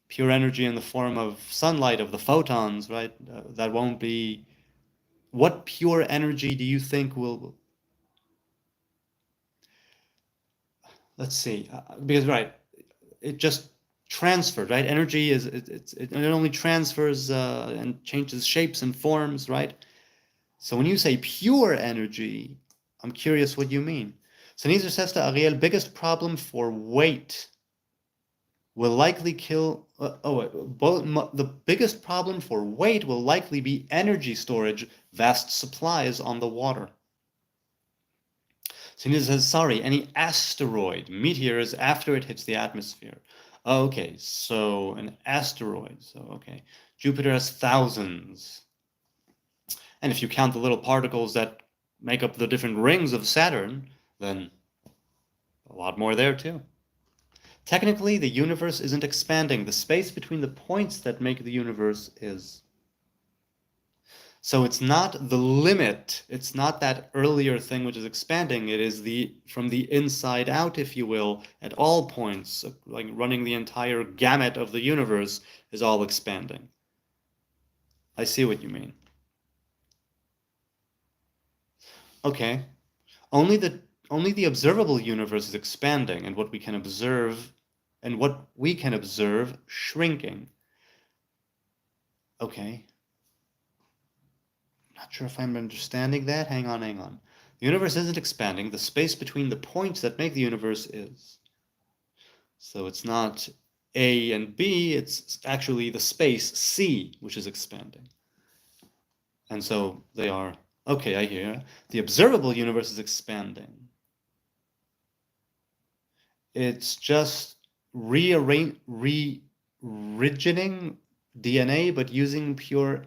Speaker 1: pure energy in the form of sunlight, of the photons, right? That won't be... What pure energy do you think will... Let's see, because, right, it just transferred, right? Energy is, it only transfers and changes shapes and forms, right? So when you say pure energy, I'm curious what you mean. Sennheiser says to Ariel, biggest problem for weight will likely kill... the biggest problem for weight will likely be energy storage, vast supplies on the water. Sennheiser says, sorry, any asteroid, meteors after it hits the atmosphere. Okay, so an asteroid, okay. Jupiter has thousands. And if you count the little particles that make up the different rings of Saturn, then A lot more there too. Technically, the universe isn't expanding. The space between the points that make the universe is. So it's not the limit. It's not that earlier thing which is expanding. It is from the inside out, if you will, at all points, like running the entire gamut of the universe is all expanding. I see what you mean. Okay. Only the observable universe is expanding, and what we can observe shrinking. Okay. Not sure if I'm understanding that. Hang on. The universe isn't expanding. The space between the points that make the universe is. So it's not A and B, it's actually the space C, which is expanding. And so they are, okay, I hear. The observable universe is expanding. It's just reorigining DNA, but using pure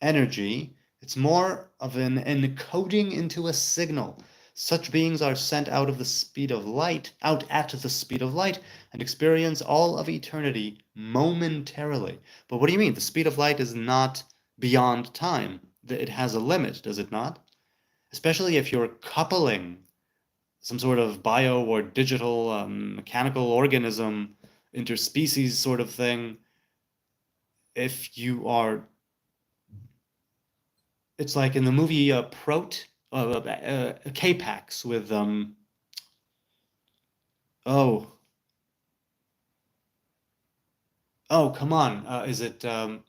Speaker 1: energy. It's more of an encoding into a signal. Such beings are sent out at the speed of light, and experience all of eternity momentarily. But what do you mean? The speed of light is not beyond time. It has a limit, does it not? Especially if you're coupling some sort of bio or digital mechanical organism, interspecies sort of thing. If you are, it's like in the movie K-Pax with oh come on, is it oh,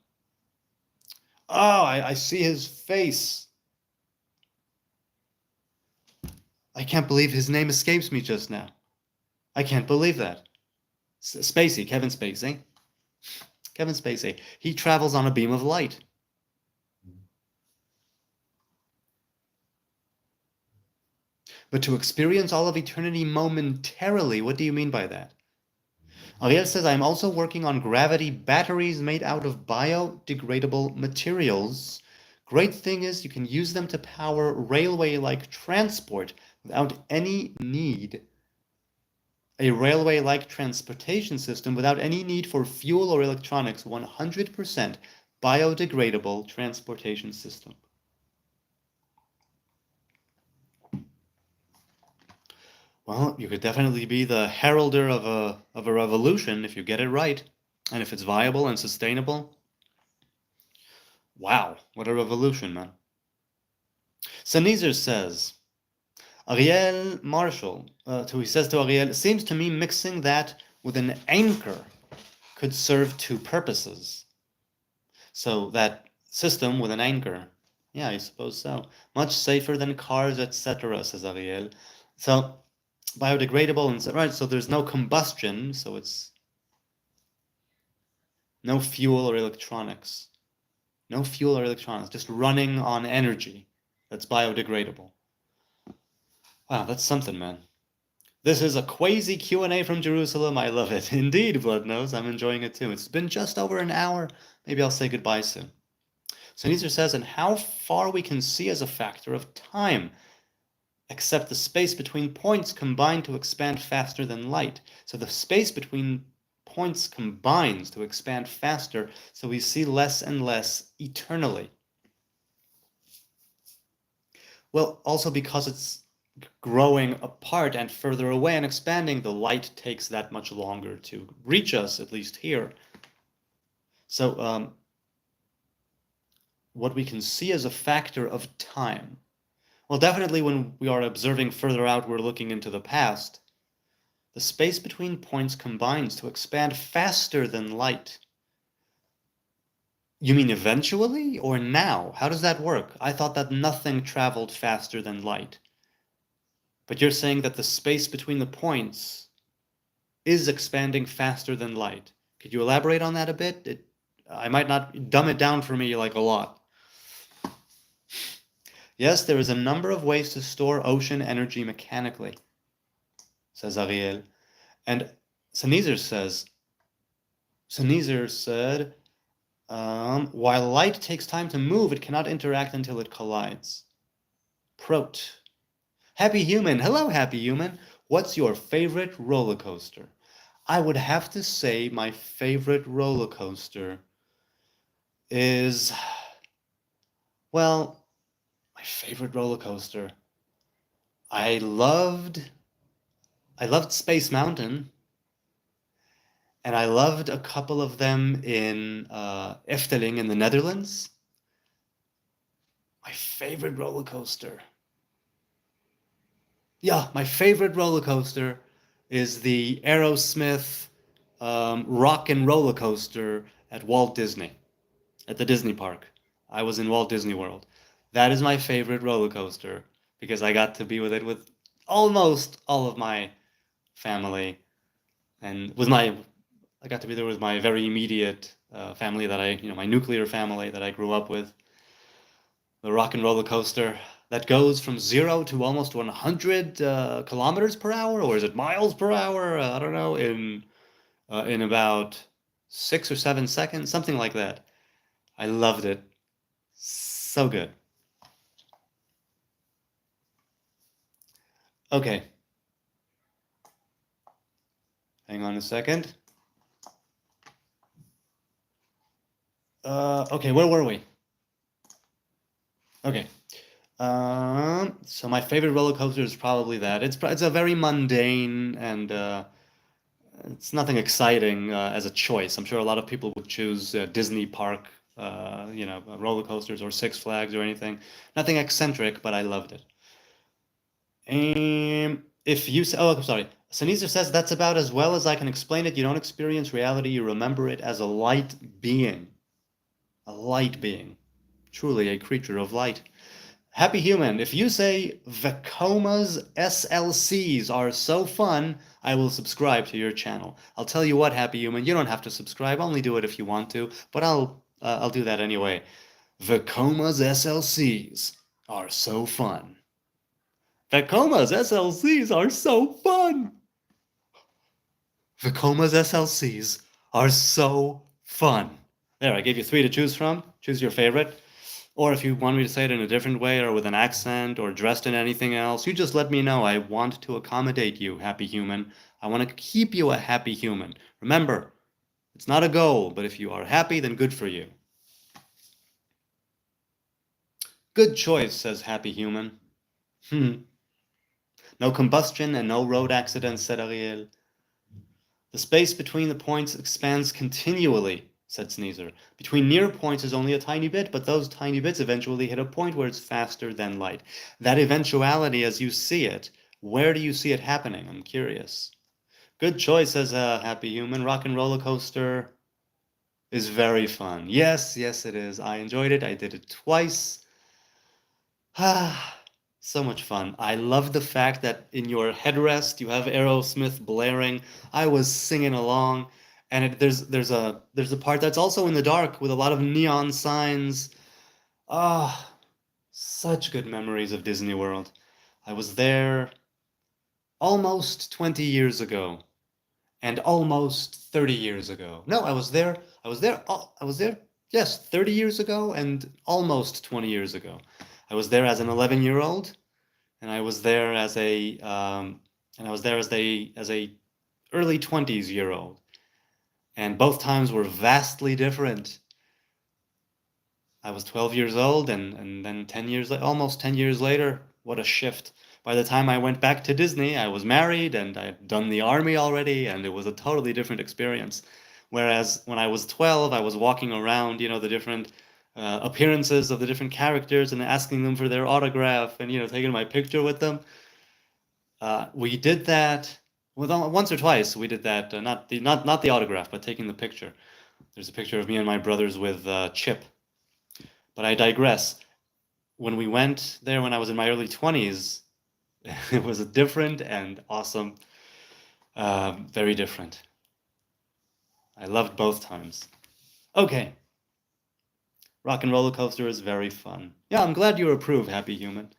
Speaker 1: I see his face. I can't believe his name escapes me just now. I can't believe that. Spacey, Kevin Spacey. Kevin Spacey. He travels on a beam of light. But to experience all of eternity momentarily, what do you mean by that? Ariel says, I'm also working on gravity batteries made out of biodegradable materials. Great thing is you can use them to power railway-like transport without any need. A railway-like transportation system without any need for fuel or electronics, 100% biodegradable transportation system. Well, you could definitely be the heralder of a revolution if you get it right, and if it's viable and sustainable. Wow, what a revolution, man. Sneezer says, Ariel Marshall, he says to Ariel, it seems to me mixing that with an anchor could serve two purposes. So that system with an anchor, yeah, I suppose so. Much safer than cars, etc., says Ariel. So biodegradable and right, so there's no combustion, so it's no fuel or electronics. No fuel or electronics, just running on energy that's biodegradable. Wow, that's something, man. This is a KWAZY Q&A from Jerusalem. I love it. Indeed, Bloodnose. I'm enjoying it too. It's been just over an hour. Maybe I'll say goodbye soon. So Neezer says, and how far we can see as a factor of time, except the space between points combine to expand faster than light. So the space between points combines to expand faster, so we see less and less eternally. Well, also because it's growing apart and further away and expanding, the light takes that much longer to reach us, at least here. So what we can see as a factor of time. Well, definitely when we are observing further out, we're looking into the past. The space between points combines to expand faster than light. You mean eventually or now? How does that work? I thought that nothing traveled faster than light. But you're saying that the space between the points is expanding faster than light. Could you elaborate on that a bit? I might not dumb it down for me like a lot. Yes, there is a number of ways to store ocean energy mechanically, says Ariel. And Sneezer said, while light takes time to move, it cannot interact until it collides. Prot. Happy Human. Hello, Happy Human. What's your favorite roller coaster? I would have to say my favorite roller coaster is, well, my favorite roller coaster. I loved Space Mountain, and I loved a couple of them in Efteling in the Netherlands. My favorite roller coaster. Yeah, my favorite roller coaster is the Aerosmith Rock and Roller Coaster at Walt Disney, at the Disney Park. I was in Walt Disney World. That is my favorite roller coaster because I got to be with it with almost all of my family and I got to be there with my very immediate family that my nuclear family that I grew up with. The rock and roller coaster that goes from 0 to almost 100 kilometers per hour, or is it miles per hour? I don't know, in about 6 or 7 seconds, something like that. I loved it. So good. Okay. Hang on a second. Okay, where were we? Okay. So my favorite roller coaster is probably that. It's a very mundane and it's nothing exciting as a choice. I'm sure a lot of people would choose Disney Park, roller coasters or Six Flags or anything. Nothing eccentric, but I loved it. If you say, oh, I'm sorry. Sneezer says that's about as well as I can explain it. You don't experience reality, you remember it as a light being. A light being. Truly a creature of light. Happy Human, if you say Vekoma's SLCs are so fun, I will subscribe to your channel. I'll tell you what, Happy Human, you don't have to subscribe. Only do it if you want to, but I'll do that anyway. Vekoma's SLCs are so fun. Vekoma's SLCs are so fun. Vekoma's SLCs are so fun. There, I gave you 3 to choose from. Choose your favorite. Or if you want me to say it in a different way or with an accent or dressed in anything else, you just let me know. I want to accommodate you, Happy Human. I want to keep you a happy human. Remember, it's not a goal, but if you are happy, then good for you. Good choice, says Happy Human. No combustion and no road accidents, said Ariel. The space between the points expands continually, said Sneezer. Between near points is only a tiny bit, but those tiny bits eventually hit a point where it's faster than light. That eventuality, as you see it, where do you see it happening? I'm curious. Good choice, says Happy Human. Rock and Roller Coaster is very fun. Yes, yes, it is. I enjoyed it. I did it twice. So much fun. I love the fact that in your headrest you have Aerosmith blaring. I was singing along, and there's a part that's also in the dark with a lot of neon signs. Ah, such good memories of Disney World. I was there almost 20 years ago, and almost 30 years ago. No, I was there, yes, 30 years ago and almost 20 years ago. I was there as an 11-year-old, and I was there as a early 20s year old. And both times were vastly different. I was 12 years old, and then almost 10 years later, what a shift. By the time I went back to Disney, I was married and I'd done the army already, and it was a totally different experience. Whereas when I was 12, I was walking around, the different appearances of the different characters and asking them for their autograph and, taking my picture with them. We did that once or twice. We did that, not the autograph, but taking the picture. There's a picture of me and my brothers with Chip. But I digress. When we went there when I was in my early 20s, it was a different and awesome, very different. I loved both times. Okay. Rock and Roller Coaster is very fun. Yeah, I'm glad you approve, Happy Human.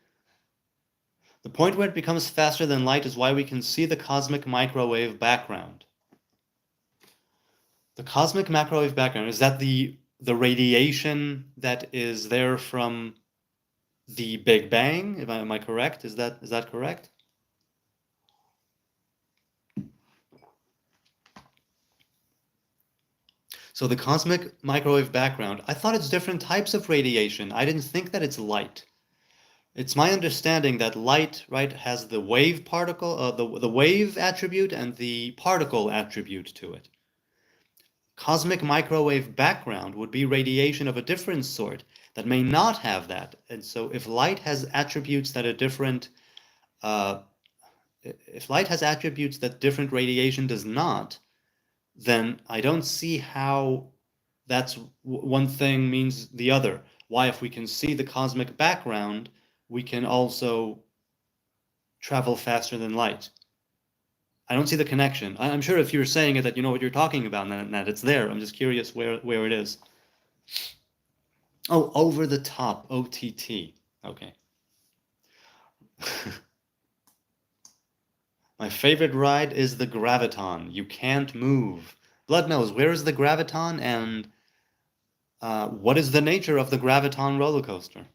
Speaker 1: The point where it becomes faster than light is why we can see the cosmic microwave background. The cosmic microwave background, is that the radiation that is there from the Big Bang. Am I correct? Is that correct? So the cosmic microwave background, I thought it's different types of radiation. I didn't think that it's light. It's my understanding that light, right, has the wave particle, the wave attribute and the particle attribute to it. Cosmic microwave background would be radiation of a different sort that may not have that. And so if light has attributes that are different, if light has attributes that different radiation does not, then I don't see how that's one thing means the other. Why, if we can see the cosmic background, we can also travel faster than light. I don't see the connection. I'm sure if you're saying it that you know what you're talking about and that it's there. I'm just curious where it is. Oh, over the top, OTT. Okay. My favorite ride is the Graviton. You can't move. Blood knows, where is the Graviton and what is the nature of the Graviton roller coaster?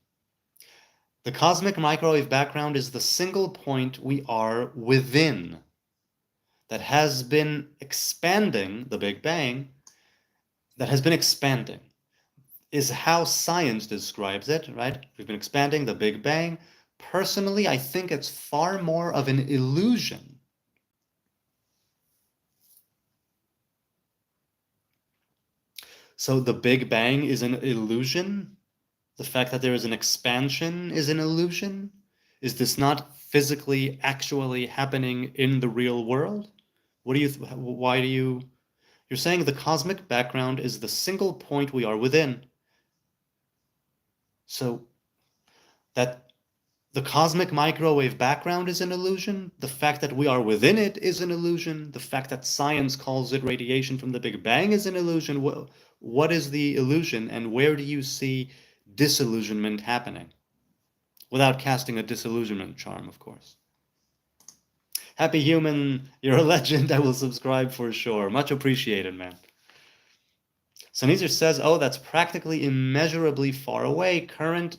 Speaker 1: The cosmic microwave background is the single point we are within that has been expanding, the Big Bang, that has been expanding, is how science describes it, right? We've been expanding the Big Bang. Personally, I think it's far more of an illusion. So the Big Bang is an illusion? The fact that there is an expansion is an illusion? Is this not physically, actually happening in the real world? Why do you, you're saying the cosmic background is the single point we are within. So that the cosmic microwave background is an illusion. The fact that we are within it is an illusion. The fact that science calls it radiation from the Big Bang is an illusion. What is the illusion, and where do you see disillusionment happening? Without casting a disillusionment charm, of course. Happy Human, you're a legend. I will subscribe for sure. Much appreciated, man. Sanizar says, oh, that's practically immeasurably far away. Current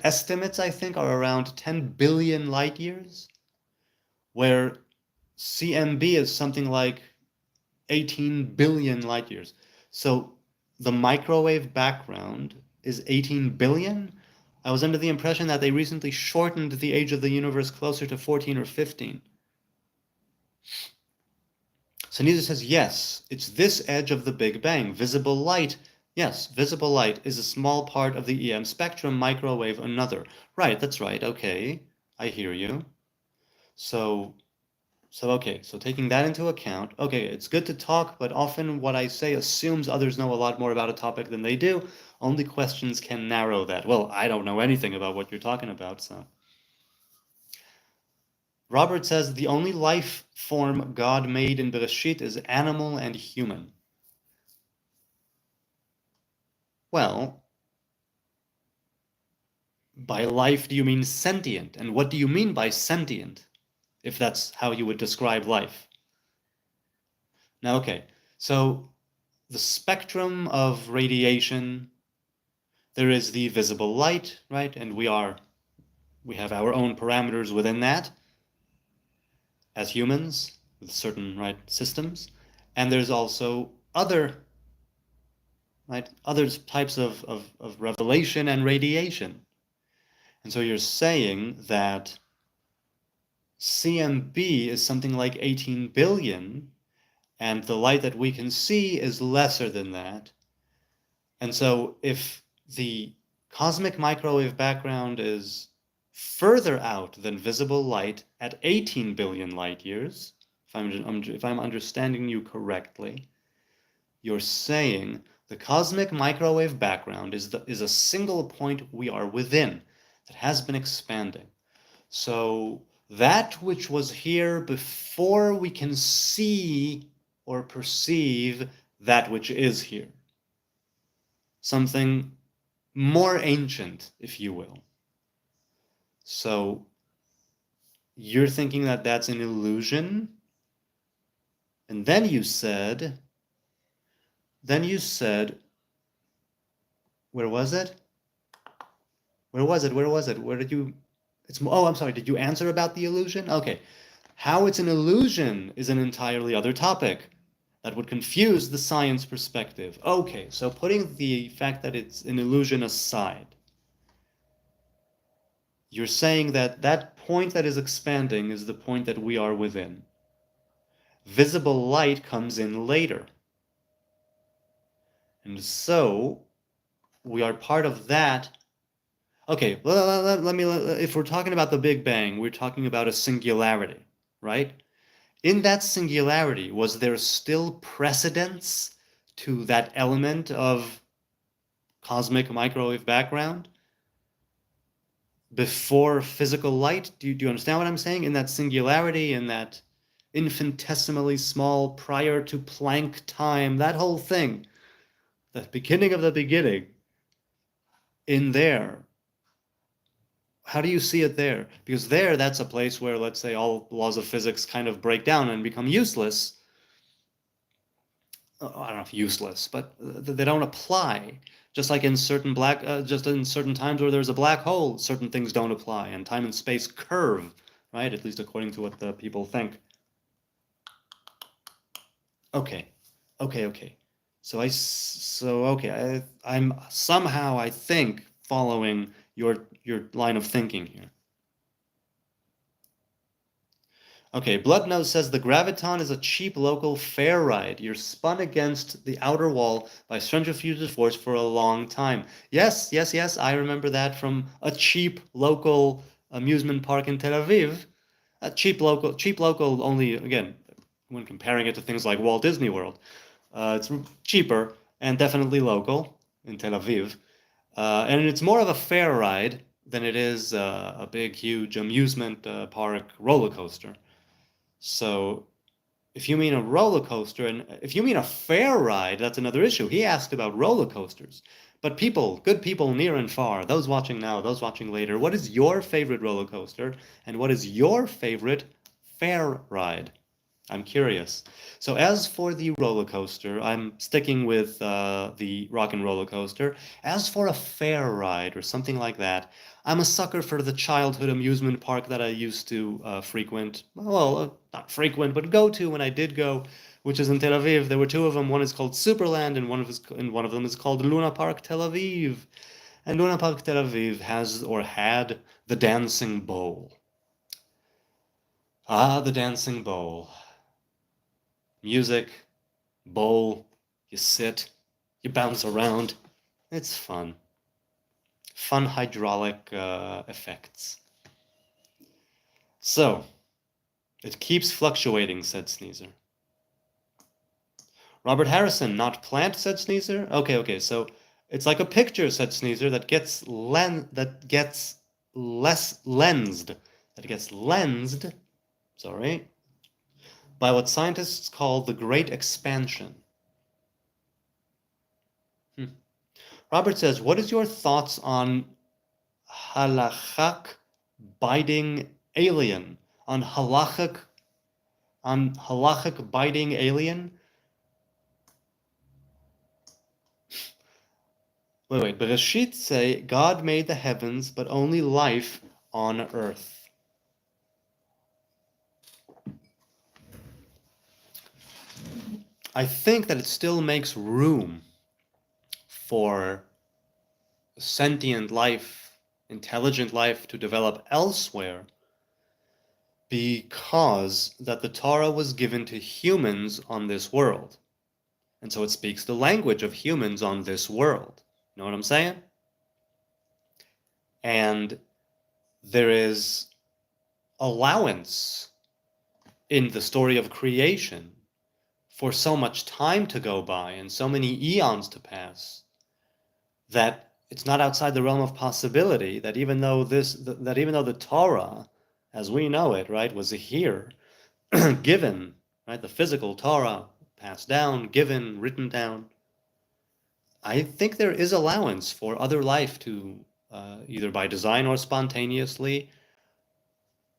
Speaker 1: estimates, I think, are around 10 billion light years, where CMB is something like 18 billion light years. So the microwave background is 18 billion. I was under the impression that they recently shortened the age of the universe closer to 14 or 15. Sanisa says, yes, it's this edge of the Big Bang. Visible light. Yes, visible light is a small part of the EM spectrum, microwave another. Right, that's right. Okay, I hear you. So taking that into account, okay, it's good to talk, but often what I say assumes others know a lot more about a topic than they do. Only questions can narrow that. Well, I don't know anything about what you're talking about, so. Robert says the only life form God made in Bereshit is animal and human. Well, by life, do you mean sentient? And what do you mean by sentient, if that's how you would describe life? Now, okay, so the spectrum of radiation, there is the visible light, right? And we have our own parameters within that as humans with certain, right, systems. And there's also other types of revelation and radiation. And so you're saying that CMB is something like 18 billion, and the light that we can see is lesser than that. And so if the cosmic microwave background is further out than visible light at 18 billion light years, if I'm understanding you correctly, you're saying the cosmic microwave background is a single point we are within that has been expanding. So that which was here before we can see or perceive that which is here. Something more ancient, if you will. So you're thinking that that's an illusion? And then you said, Where was it? Where was it? Where was it? Where did you... Oh, I'm sorry. Did you answer about the illusion? Okay. How it's an illusion is an entirely other topic that would confuse the science perspective. Okay, so putting the fact that it's an illusion aside, you're saying that that point that is expanding is the point that we are within. Visible light comes in later. And so we are part of that. Okay, if we're talking about the Big Bang, we're talking about a singularity, right? In that singularity, was there still precedence to that element of cosmic microwave background before physical light? Do you understand what I'm saying? In that singularity, in that infinitesimally small prior to Planck time, that whole thing, the beginning of the beginning, in there, how do you see it there? Because there, that's a place where, let's say, all laws of physics kind of break down and become useless. I don't know if useless, but they don't apply. Just like in certain just in certain times where there's a black hole, certain things don't apply, and time and space curve, right? At least according to what the people think. Okay, okay. I'm somehow, I think, following your line of thinking here. Okay, Bloodnose says the graviton is a cheap local fair ride. You're spun against the outer wall by centrifugal force for a long time. Yes, I remember that from a cheap local amusement park in Tel Aviv. A cheap local only, again, when comparing it to things like Walt Disney World. It's cheaper and definitely local in Tel Aviv. And it's more of a fair ride than it is a big, huge amusement park roller coaster. So if you mean a roller coaster, and if you mean a fair ride, that's another issue. He asked about roller coasters. But people, good people near and far, those watching now, those watching later, what is your favorite roller coaster? And what is your favorite fair ride? I'm curious. So as for the roller coaster, I'm sticking with the rock and roller coaster. As for a fair ride or something like that, I'm a sucker for the childhood amusement park that I used to frequent. Well, not frequent, but go to when I did go, which is in Tel Aviv. There were two of them. One is called Superland, and one of them is called Luna Park Tel Aviv. And Luna Park Tel Aviv has or had the dancing bowl. Ah, the dancing bowl. Music, bowl, you sit, you bounce around. It's fun. Fun hydraulic effects. So, it keeps fluctuating, said Sneezer. Robert Harrison, not plant, said Sneezer. Okay, so it's like a picture, said Sneezer, that gets lensed, sorry, by what scientists call the Great Expansion. Robert says, what is your thoughts on halachic biting alien? On halachic biting alien? Wait. Bereshit say God made the heavens, but only life on earth. I think that it still makes room for sentient life, intelligent life to develop elsewhere, because that the Torah was given to humans on this world. And so it speaks the language of humans on this world. You know what I'm saying? And there is allowance in the story of creation for so much time to go by and so many eons to pass that it's not outside the realm of possibility that even though the Torah, as we know it, right, was here, given, right, the physical Torah passed down, given, written down, I think there is allowance for other life to either by design or spontaneously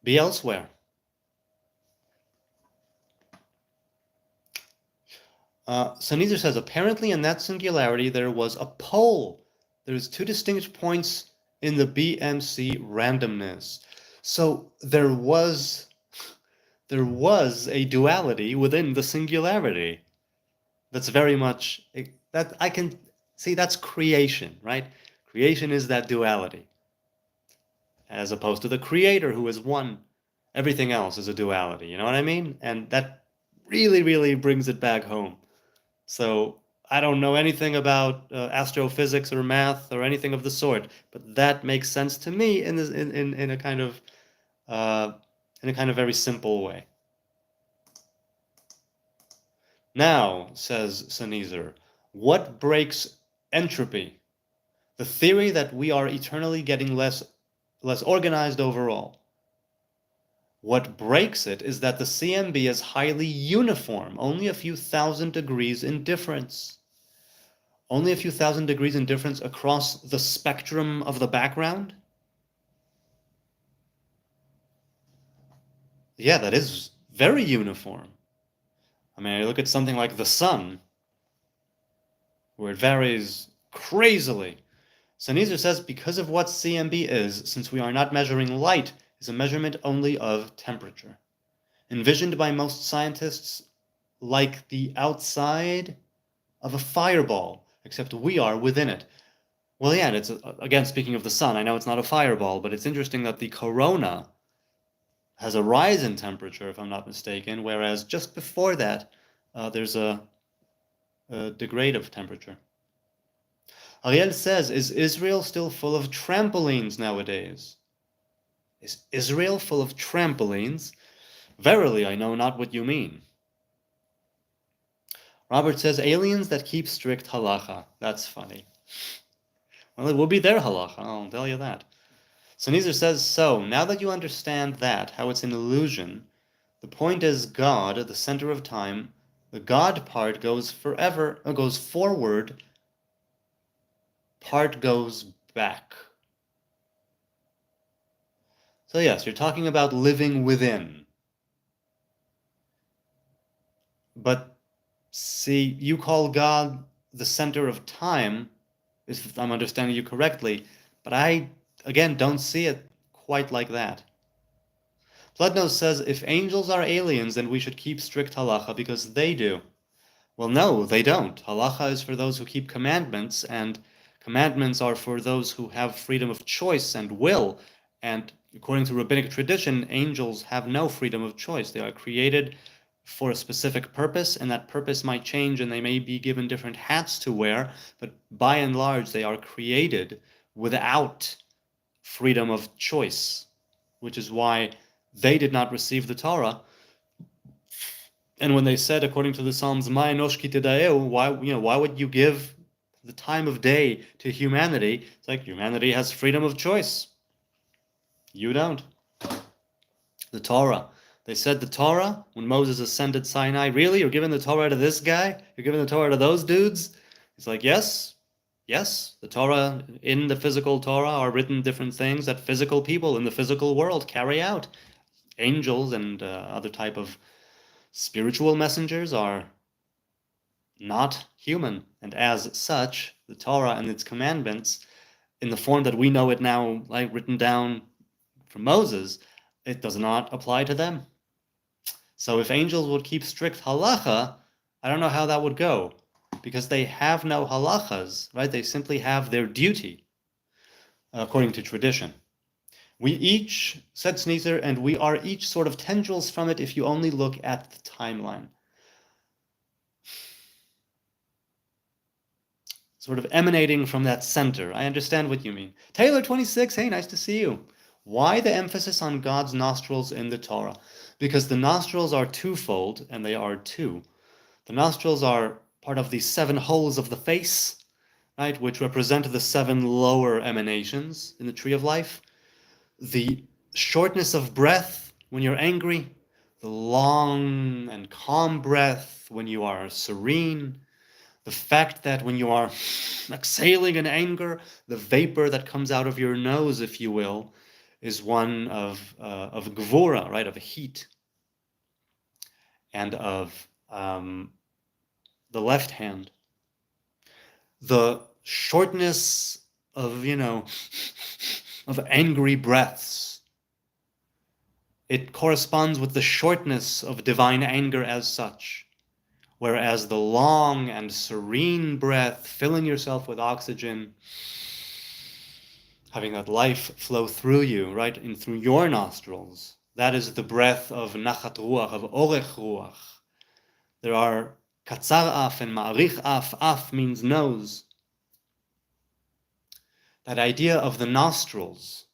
Speaker 1: be elsewhere. Sneezer says, apparently in that singularity there was a pole there's two distinct points in the BMC randomness. So there was a duality within the singularity. That's very much that I can see. That's creation, right? Creation is that duality, as opposed to the creator who is one. Everything else is a duality. You know what I mean? And that really, really brings it back home. So I don't know anything about astrophysics or math or anything of the sort, but that makes sense to me in a kind of uh, very simple way. Now, says Sneezer, what breaks entropy? The theory that we are eternally getting less organized overall. What breaks it is that the CMB is highly uniform, only a few thousand degrees in difference. Only a few thousand degrees in difference across the spectrum of the background? Yeah, that is very uniform. I mean, I look at something like the sun, where it varies crazily. Sneezer says because of what CMB is, since we are not measuring light, is a measurement only of temperature. Envisioned by most scientists like the outside of a fireball, except we are within it. Well, yeah, and it's, again, speaking of the sun, I know it's not a fireball, but it's interesting that the corona has a rise in temperature, if I'm not mistaken, whereas just before that, there's a degrade of temperature. Ariel says, is Israel still full of trampolines nowadays? Is Israel full of trampolines? Verily, I know not what you mean. Robert says, aliens that keep strict halacha. That's funny. Well, it will be their halacha, I'll tell you that. Sneezer says, so, now that you understand that, how it's an illusion, the point is God, the center of time, the God part goes goes forward, part goes back. So yes, you're talking about living within. But see, you call God the center of time, if I'm understanding you correctly, but I, again, don't see it quite like that. Plednos says, if angels are aliens, then we should keep strict halacha because they do. Well, no, they don't. Halacha is for those who keep commandments, and commandments are for those who have freedom of choice and will. And according to rabbinic tradition, angels have no freedom of choice. They are created for a specific purpose, and that purpose might change, and they may be given different hats to wear, but by and large, they are created without freedom of choice, which is why they did not receive the Torah. And when they said, according to the Psalms, "Ma enosh ki teda'eu," why would you give the time of day to humanity? It's like humanity has freedom of choice. You don't. The Torah. They said the Torah, when Moses ascended Sinai, really? You're giving the Torah to this guy? You're giving the Torah to those dudes? He's like, yes, the Torah, in the physical Torah are written different things that physical people in the physical world carry out. Angels and other type of spiritual messengers are not human, and as such, the Torah and its commandments, in the form that we know it now, like written down from Moses, it does not apply to them. So if angels would keep strict halacha, I don't know how that would go, because they have no halachas, right? They simply have their duty, according to tradition. We each, said Sneezer, and we are each sort of tendrils from it if you only look at the timeline. Sort of emanating from that center. I understand what you mean. Taylor 26, hey, nice to see you. Why the emphasis on God's nostrils in the Torah? Because the nostrils are twofold, and they are two. The nostrils are part of the 7 holes of the face, right, which represent the 7 lower emanations in the tree of life. The shortness of breath when you're angry, the long and calm breath when you are serene, the fact that when you are exhaling in anger, the vapor that comes out of your nose, if you will, is one of gvura, right, of heat, and of the left hand. The shortness of angry breaths. It corresponds with the shortness of divine anger as such. Whereas the long and serene breath, filling yourself with oxygen, having that life flow through you, right, in through your nostrils, that is the breath of nachat ruach, of orech ruach. There are katzar af and ma'arich af. Af means nose. That idea of the nostrils,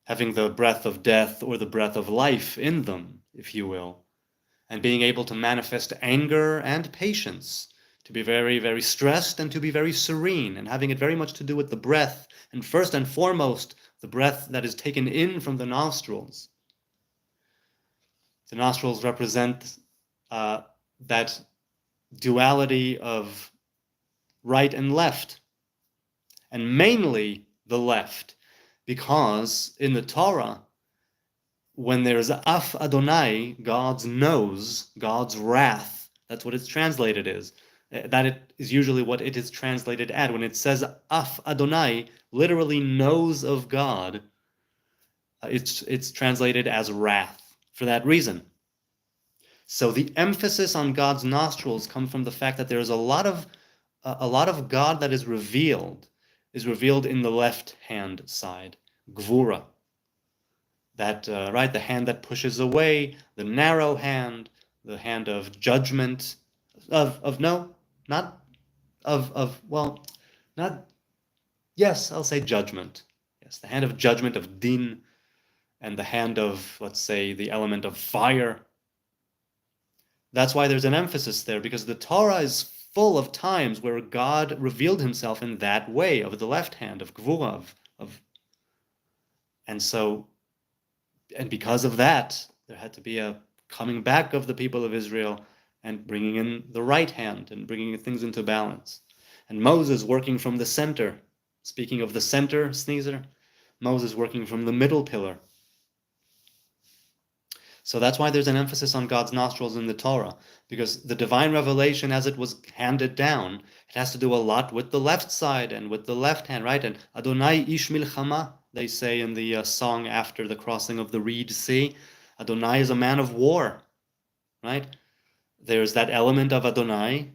Speaker 1: having the breath of death or the breath of life in them, if you will, and being able to manifest anger and patience, to be very, very stressed and to be very serene, and having it very much to do with the breath, and first and foremost, the breath that is taken in from the nostrils. The nostrils represent that duality of right and left, and mainly the left, because in the Torah, when there's Af Adonai, God's nose, God's wrath, that's what it's translated as. That is usually what it is translated at. When it says Af Adonai, literally nose of God, it's translated as wrath for that reason. So the emphasis on God's nostrils comes from the fact that there is a lot of God that is revealed in the left hand side, Gvura. That right, the hand that pushes away, the narrow hand, the hand of judgment, yes, I'll say judgment. Yes, the hand of judgment, of din, and the hand of, let's say, the element of fire. That's why there's an emphasis there, because the Torah is full of times where God revealed himself in that way, of the left hand, of Gvura, and because of that, there had to be a coming back of the people of Israel and bringing in the right hand and bringing things into balance. And Moses working from the center. Speaking of the center, Sneezer, Moses working from the middle pillar. So that's why there's an emphasis on God's nostrils in the Torah, because the divine revelation as it was handed down, it has to do a lot with the left side and with the left hand, right? And Adonai ish milchama, they say in the song after the crossing of the Reed Sea, Adonai is a man of war, right? There's that element of Adonai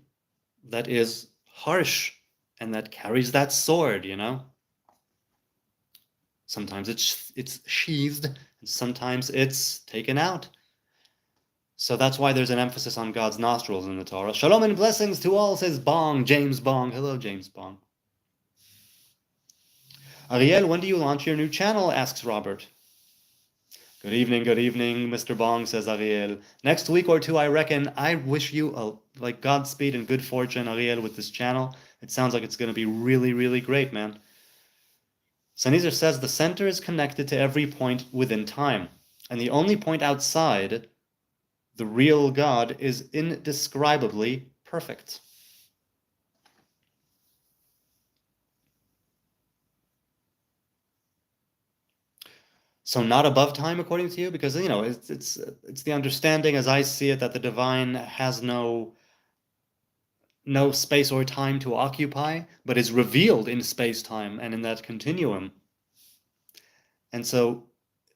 Speaker 1: that is harsh and that carries that sword, Sometimes it's sheathed, and sometimes it's taken out. So that's why there's an emphasis on God's nostrils in the Torah. Shalom and blessings to all, says Bong, James Bong. Hello, James Bong. Ariel, when do you launch your new channel? Asks Robert. Good evening, Mr. Bong, says Ariel. Next week or two, I reckon. I wish you Godspeed and good fortune, Ariel, with this channel. It sounds like it's going to be really, really great, man. Sanizar says the center is connected to every point within time, and the only point outside, the real God, is indescribably perfect. So not above time, according to you, because it's the understanding, as I see it, that the divine has no space or time to occupy, but is revealed in space-time and in that continuum. And so,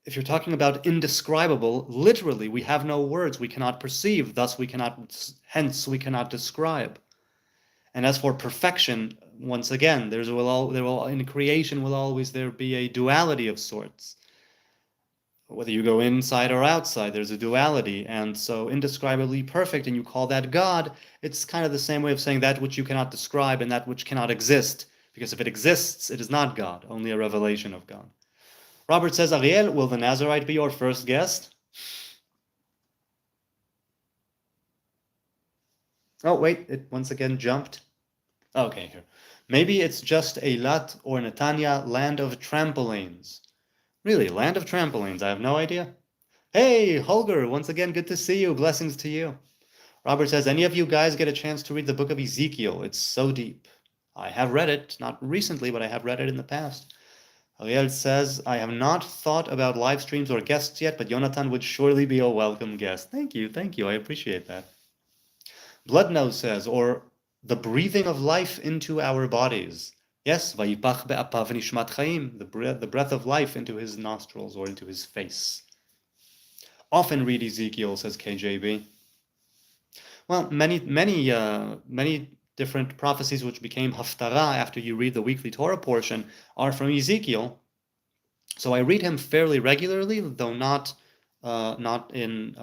Speaker 1: if you're talking about indescribable, literally, we have no words, we cannot perceive, hence we cannot describe. And as for perfection, once again, in creation will always there be a duality of sorts. Whether you go inside or outside, there's a duality, and so indescribably perfect, and you call that God, it's kind of the same way of saying that which you cannot describe and that which cannot exist, because if it exists, it is not God, only a revelation of God. Robert says, Ariel, will the Nazarite be your first guest? Oh, wait, it once again jumped. Okay, here. Maybe it's just Eilat or Netanya, land of trampolines. Really, land of trampolines, I have no idea. Hey, Holger, once again, good to see you. Blessings to you. Robert says, any of you guys get a chance to read the book of Ezekiel? It's so deep. I have read it, not recently, but I have read it in the past. Ariel says, I have not thought about live streams or guests yet, but Jonathan would surely be a welcome guest. Thank you, I appreciate that. Bloodnose says, or the breathing of life into our bodies. Yes, vayipach be'apav nishmat chaim, the breath of life into his nostrils or into his face. Often read Ezekiel, says KJB. Well, many different prophecies which became haftarah after you read the weekly Torah portion are from Ezekiel. So I read him fairly regularly, though not in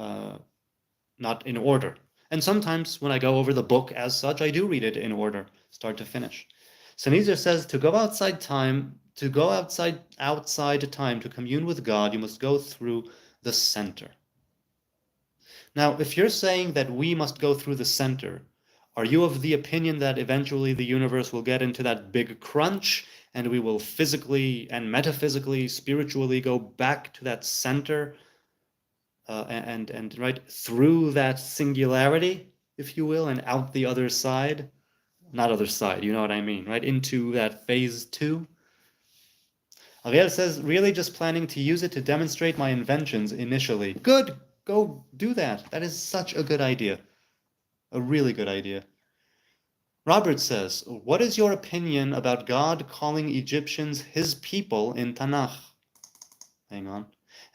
Speaker 1: order. And sometimes when I go over the book as such, I do read it in order, start to finish. Sneezer says to go outside time to commune with God, you must go through the center. Now, if you're saying that we must go through the center, are you of the opinion that eventually the universe will get into that big crunch and we will physically and metaphysically, spiritually go back to that center and right through that singularity, if you will, and out the other side? Not other side, you know what I mean, right? Into that phase 2? Ariel says, really just planning to use it to demonstrate my inventions initially. Good, go do that. That is such a good idea. A really good idea. Robert says, what is your opinion about God calling Egyptians his people in Tanakh? Hang on.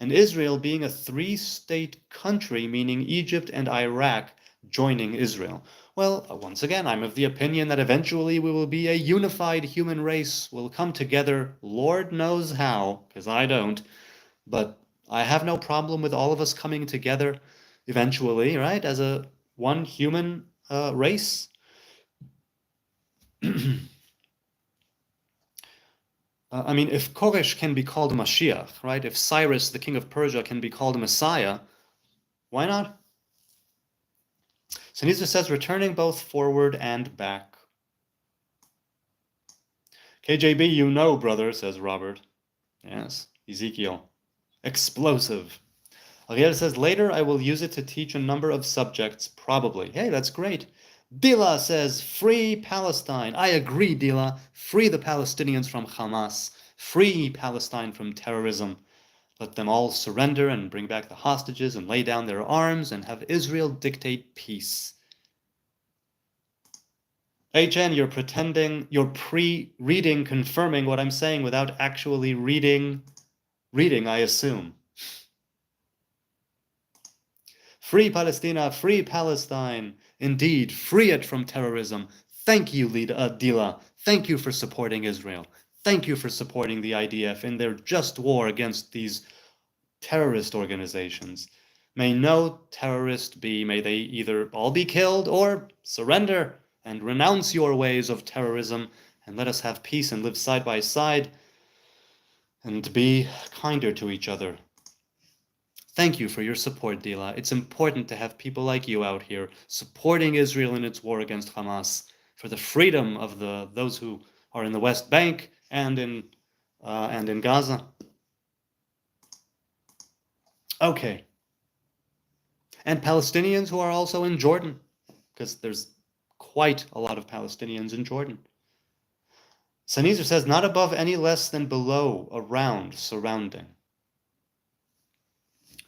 Speaker 1: And Israel being a 3-state country, meaning Egypt and Iraq joining Israel. Well, once again, I'm of the opinion that eventually we will be a unified human race. We'll come together, Lord knows how, because I don't, but I have no problem with all of us coming together eventually, right, as a one human race. I mean, if Koresh can be called a Mashiach, right, if Cyrus, the king of Persia, can be called a Messiah, why not? Sneezer says, returning both forward and back. KJB, you know, brother, says Robert. Yes, Ezekiel. Explosive. Ariel says, later I will use it to teach a number of subjects, probably. Hey, that's great. Dila says, free Palestine. I agree, Dila. Free the Palestinians from Hamas. Free Palestine from terrorism. Let them all surrender and bring back the hostages and lay down their arms and have Israel dictate peace. HN, you're pretending, you're pre-reading, confirming what I'm saying without actually reading, I assume. Free Palestina, free Palestine. Indeed, free it from terrorism. Thank you, Dila. Thank you for supporting Israel. Thank you for supporting the IDF in their just war against these terrorist organizations. May no terrorist be, may they either all be killed or surrender and renounce your ways of terrorism and let us have peace and live side by side and be kinder to each other. Thank you for your support, Dila. It's important to have people like you out here supporting Israel in its war against Hamas for the freedom of those who are in the West Bank and in Gaza. Okay. And Palestinians who are also in Jordan, because there's quite a lot of Palestinians in Jordan. Sneezer says, not above any less than below, around, surrounding.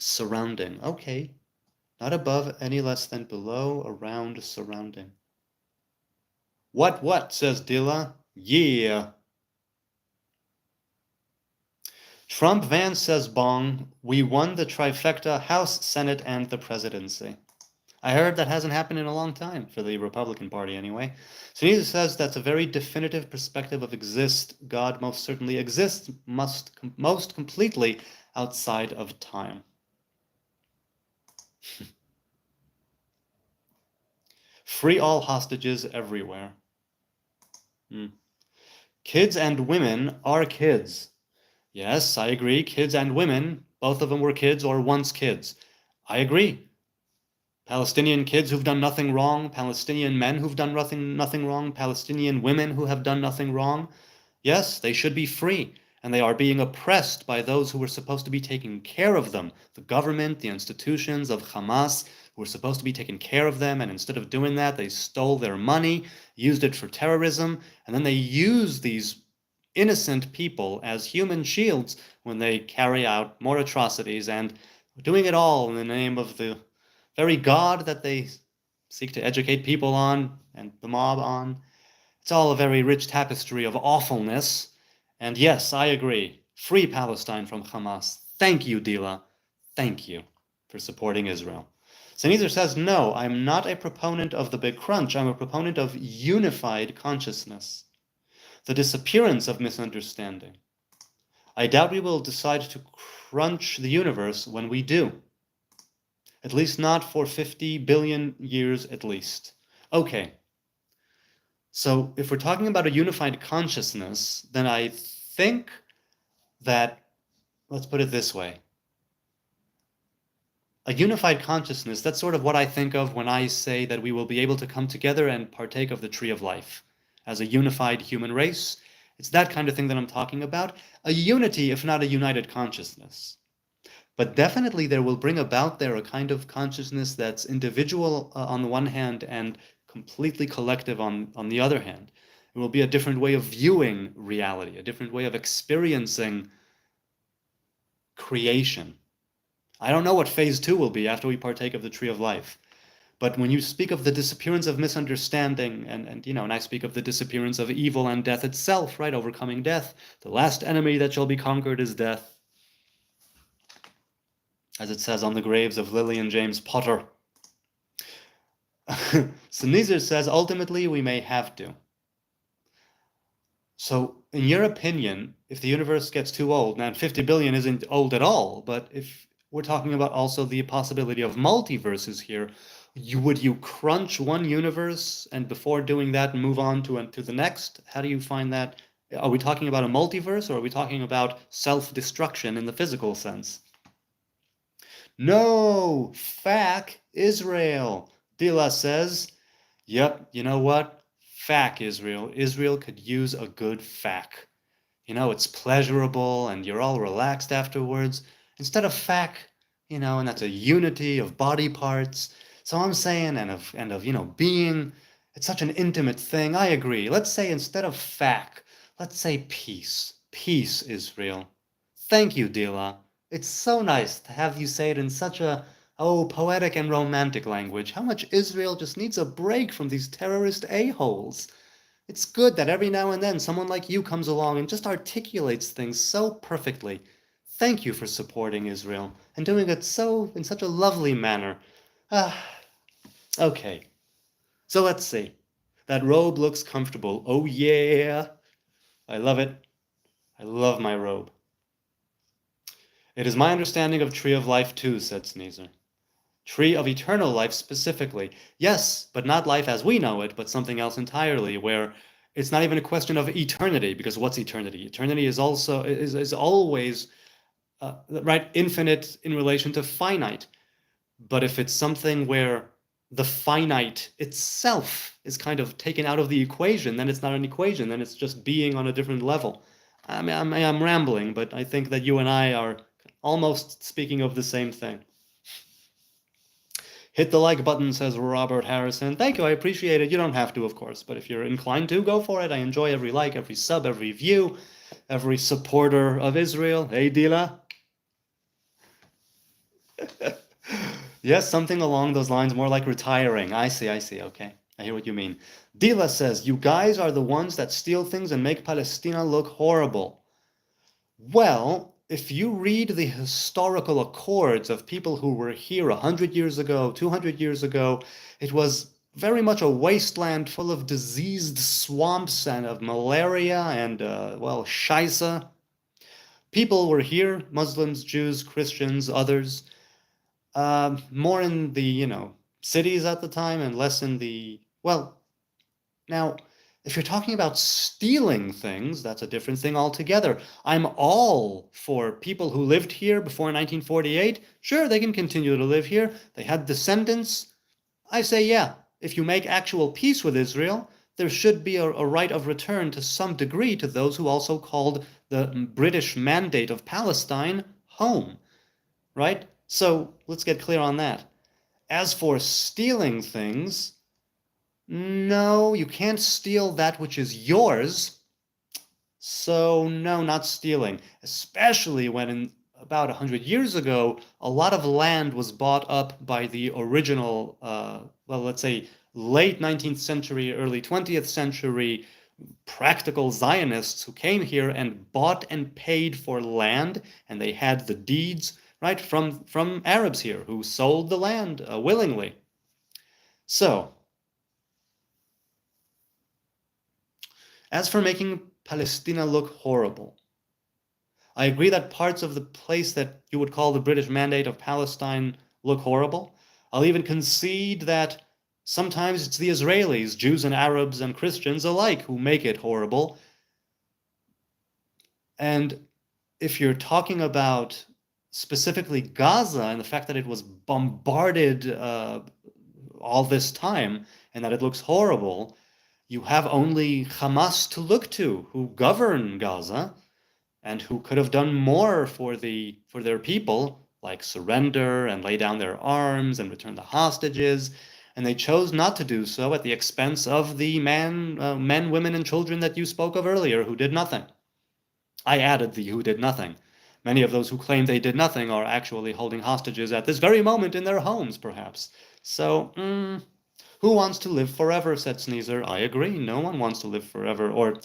Speaker 1: Surrounding, okay. Not above any less than below, around, surrounding. What, says Dila? Yeah. Trump Vance says Bong, we won the trifecta, House, Senate, and the presidency. I heard that hasn't happened in a long time, for the Republican Party anyway. Sneezer says that's a very definitive perspective of God most certainly exists, most completely outside of time. Free all hostages everywhere. Kids and women are kids. Yes, I agree. Kids and women, both of them were kids or once kids. I agree. Palestinian kids who've done nothing wrong, Palestinian men who've done nothing wrong, Palestinian women who have done nothing wrong. Yes, they should be free, and they are being oppressed by those who were supposed to be taking care of them. The government, the institutions of Hamas, who were supposed to be taking care of them, and instead of doing that, they stole their money, used it for terrorism, and then they use these innocent people as human shields when they carry out more atrocities, and doing it all in the name of the very God that they seek to educate people on and the mob on. It's all a very rich tapestry of awfulness. And yes, I agree. Free Palestine from Hamas. Thank you, Dila. Thank you for supporting Israel. Sneezer says, no, I'm not a proponent of the big crunch. I'm a proponent of unified consciousness. The disappearance of misunderstanding. I doubt we will decide to crunch the universe when we do. At least not for 50 billion years at least. Okay. So if we're talking about a unified consciousness, then I think that, let's put it this way. A unified consciousness, that's sort of what I think of when I say that we will be able to come together and partake of the tree of life as a unified human race. It's that kind of thing that I'm talking about. A unity, if not a united consciousness. But definitely there will bring about there a kind of consciousness that's individual on the one hand and completely collective on the other hand. It will be a different way of viewing reality, a different way of experiencing creation. I don't know what phase 2 will be after we partake of the tree of life. But when you speak of the disappearance of misunderstanding, and I speak of the disappearance of evil and death itself, right? Overcoming death. The last enemy that shall be conquered is death. As it says on the graves of Lily and James Potter. Sneezer says, ultimately, we may have to. So, in your opinion, if the universe gets too old, now 50 billion isn't old at all, but if we're talking about also the possibility of multiverses here, would you crunch one universe and before doing that move on to the next? How do you find that? Are we talking about a multiverse or are we talking about self-destruction in the physical sense? No, fuck Israel. Dila says, yep, you know what? Fuck Israel. Israel could use a good fuck. It's pleasurable and you're all relaxed afterwards. Instead of fuck, and that's a unity of body parts. So I'm saying, and of being, it's such an intimate thing. I agree. Let's say instead of fuck, let's say peace. Peace, Israel. Thank you, Dila. It's so nice to have you say it in such a, poetic and romantic language. How much Israel just needs a break from these terrorist a-holes. It's good that every now and then someone like you comes along and just articulates things so perfectly. Thank you for supporting Israel and doing it in such a lovely manner. Okay. So let's see. That robe looks comfortable. Oh yeah. I love it. I love my robe. It is my understanding of Tree of Life too, said Sneezer. Tree of eternal life specifically. Yes, but not life as we know it, but something else entirely, where it's not even a question of eternity, because what's eternity? Eternity is also is always right, infinite in relation to finite. But if it's something where the finite itself is kind of taken out of the equation, then it's not an equation, then it's just being on a different level. I mean, I'm rambling, but I think that you and I are almost speaking of the same thing. Hit the like button, says Robert Harrison. Thank you, I appreciate it. You don't have to, of course, but if you're inclined to, go for it. I enjoy every like, every sub, every view, every supporter of Israel. Hey, Dila. Yes, something along those lines, more like retiring. I see, okay. I hear what you mean. Dila says, you guys are the ones that steal things and make Palestina look horrible. Well, if you read the historical accords of people who were here 100 years ago, 200 years ago, it was very much a wasteland full of diseased swamps and of malaria and, shaisa. People were here, Muslims, Jews, Christians, others, more in the, cities at the time and less in the, now, if you're talking about stealing things, that's a different thing altogether. I'm all for people who lived here before 1948. Sure, they can continue to live here. They had descendants. I say, yeah, if you make actual peace with Israel, there should be a right of return to some degree to those who also called the British Mandate of Palestine home, right? So let's get clear on that. As for stealing things, no, you can't steal that which is yours. So no, not stealing, especially when about 100 years ago, a lot of land was bought up by the original, let's say late 19th century, early 20th century practical Zionists who came here and bought and paid for land, and they had the deeds, right, from Arabs here who sold the land willingly. So, as for making Palestina look horrible, I agree that parts of the place that you would call the British Mandate of Palestine look horrible. I'll even concede that sometimes it's the Israelis, Jews and Arabs and Christians alike, who make it horrible. And if you're talking about specifically Gaza and the fact that it was bombarded all this time and that it looks horrible, you have only Hamas to look to, who govern Gaza and who could have done more for their people, like surrender and lay down their arms and return the hostages. And they chose not to do so at the expense of the men, women, and children that you spoke of earlier, who did nothing. I added the who did nothing. Many of those who claim they did nothing are actually holding hostages at this very moment in their homes, perhaps. So, who wants to live forever, said Sneezer. I agree, no one wants to live forever. Or,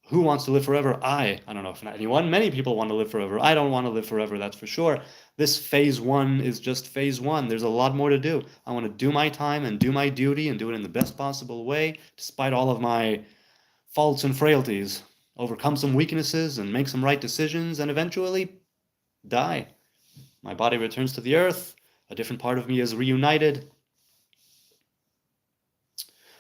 Speaker 1: who wants to live forever? I don't know if anyone. Many people want to live forever. I don't want to live forever, that's for sure. This phase one is just phase one. There's a lot more to do. I want to do my time and do my duty and do it in the best possible way, despite all of my faults and frailties. Overcome some weaknesses and make some right decisions and eventually die. My body returns to the earth. A different part of me is reunited.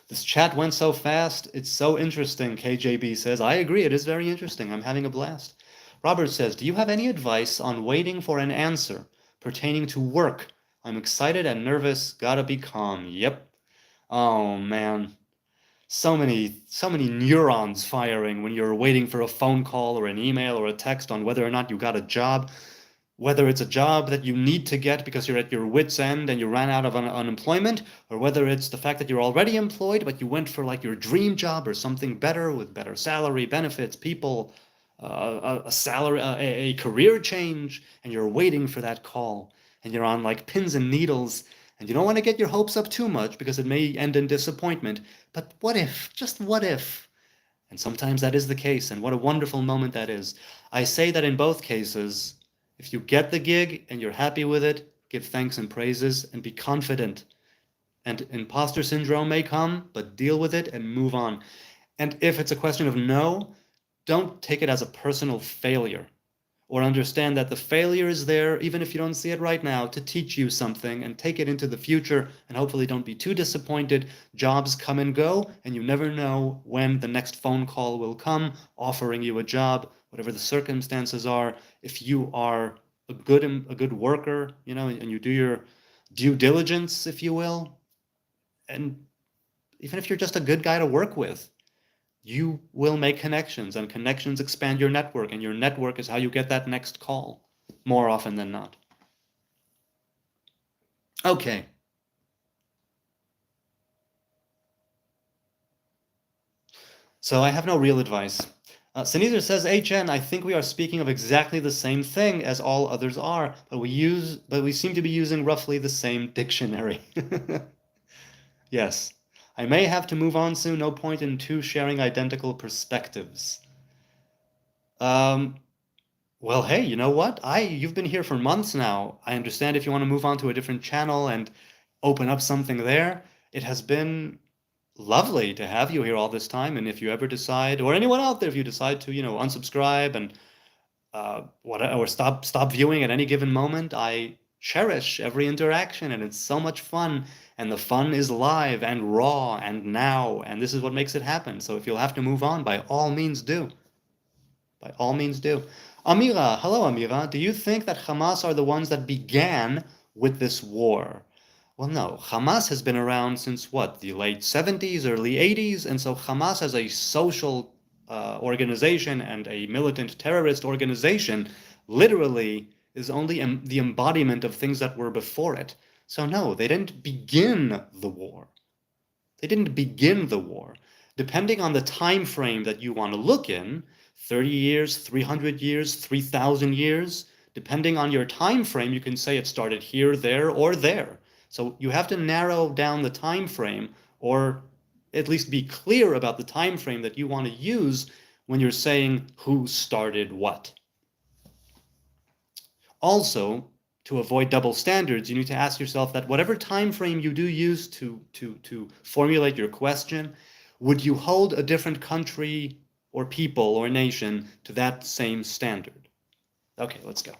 Speaker 1: This chat went so fast. It's so interesting, KJB says. I agree, it is very interesting. I'm having a blast. Robert says, do you have any advice on waiting for an answer pertaining to work? I'm excited and nervous. Gotta be calm. Yep. Oh, man. So many neurons firing when you're waiting for a phone call or an email or a text on whether or not you got a job. Whether it's a job that you need to get because you're at your wit's end and you ran out of unemployment, or whether it's the fact that you're already employed but you went for like your dream job or something better with better salary, benefits, people, a salary, a career change, and you're waiting for that call and you're on like pins and needles and you don't want to get your hopes up too much because it may end in disappointment. But what if, just what if? And sometimes that is the case, and what a wonderful moment that is. I say that in both cases, if you get the gig and you're happy with it, give thanks and praises and be confident. And imposter syndrome may come, but deal with it and move on. And if it's a question of no, don't take it as a personal failure, or understand that the failure is there, even if you don't see it right now, to teach you something, and take it into the future, and hopefully don't be too disappointed. Jobs come and go, and you never know when the next phone call will come offering you a job, whatever the circumstances are. If you are a good worker, and you do your due diligence, if you will, and even if you're just a good guy to work with, you will make connections, and connections expand your network, and your network is how you get that next call, more often than not. Okay. So I have no real advice. Sneezer says, HN, I think we are speaking of exactly the same thing as all others are, but we seem to be using roughly the same dictionary. Yes. I may have to move on soon. No point in two sharing identical perspectives. Well, hey, you know what? You've been here for months now. I understand if you want to move on to a different channel and open up something there. It has been lovely to have you here all this time. And if you ever decide, or anyone out there, if you decide to, unsubscribe and or stop viewing at any given moment, I cherish every interaction, and it's so much fun. And the fun is live and raw and now, and this is what makes it happen. So if you'll have to move on, by all means do. By all means do. Amira, hello Amira. Do you think that Hamas are the ones that began with this war? Well, no. Hamas has been around since what, the late 70s, early 80s, and so Hamas as a social organization and a militant terrorist organization literally is only the embodiment of things that were before it. So no, they didn't begin the war. They didn't begin the war. Depending on the time frame that you want to look in, 30 years, 300 years, 3,000 years, depending on your time frame, you can say it started here, there, or there. So you have to narrow down the time frame, or at least be clear about the time frame that you want to use when you're saying who started what. Also, to avoid double standards, you need to ask yourself that whatever time frame you do use to formulate your question, would you hold a different country or people or nation to that same standard? Okay, let's go.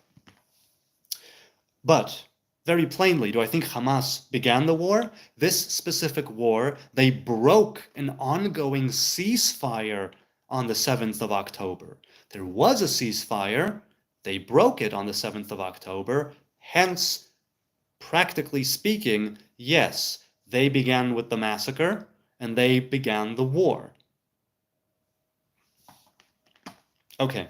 Speaker 1: But very plainly, do I think Hamas began the war? This specific war, they broke an ongoing ceasefire on the 7th of October. There was a ceasefire. They broke it on the 7th of October. Hence, practically speaking, yes, they began with the massacre and they began the war. Okay.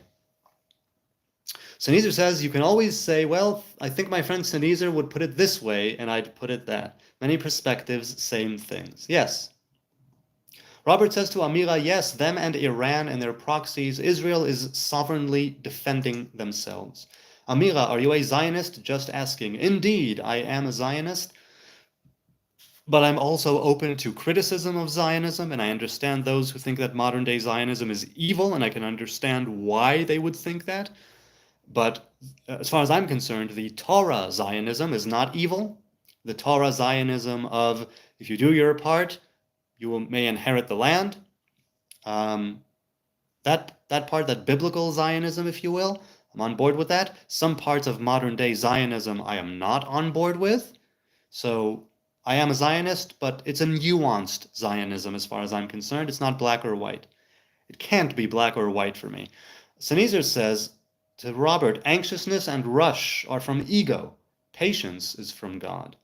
Speaker 1: Sneezer says, you can always say, well, I think my friend Sneezer would put it this way, and I'd put it that. Many perspectives, same things. Yes. Robert says to Amira, yes, them and Iran and their proxies, Israel is sovereignly defending themselves. Amira, are you a Zionist? Just asking. Indeed, I am a Zionist, but I'm also open to criticism of Zionism, and I understand those who think that modern-day Zionism is evil, and I can understand why they would think that. But as far as I'm concerned, the Torah Zionism is not evil. The Torah Zionism of, if you do your part, you may inherit the land. That part, that biblical Zionism, if you will, I'm on board with that. Some parts of modern-day Zionism I am not on board with. So I am a Zionist, but it's a nuanced Zionism as far as I'm concerned. It's not black or white. It can't be black or white for me. Sneezer says, to Robert, anxiousness and rush are from ego. Patience is from God.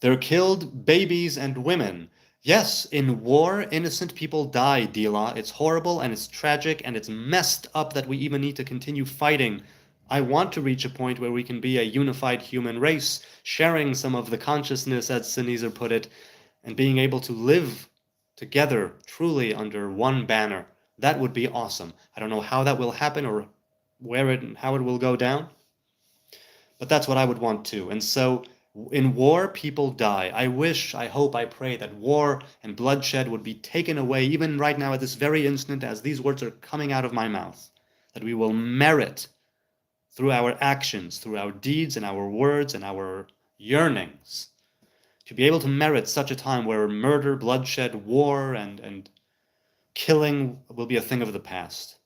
Speaker 1: They're killed babies and women. Yes, in war, innocent people die, Dila. It's horrible and it's tragic and it's messed up that we even need to continue fighting. I want to reach a point where we can be a unified human race, sharing some of the consciousness, as Sneezer put it, and being able to live together truly under one banner. That would be awesome. I don't know how that will happen or where it and how it will go down, but that's what I would want too. And so in war, people die. I wish, I hope, I pray that war and bloodshed would be taken away even right now at this very instant as these words are coming out of my mouth, that we will merit through our actions, through our deeds and our words and our yearnings, to be able to merit such a time where murder, bloodshed, war, and killing will be a thing of the past.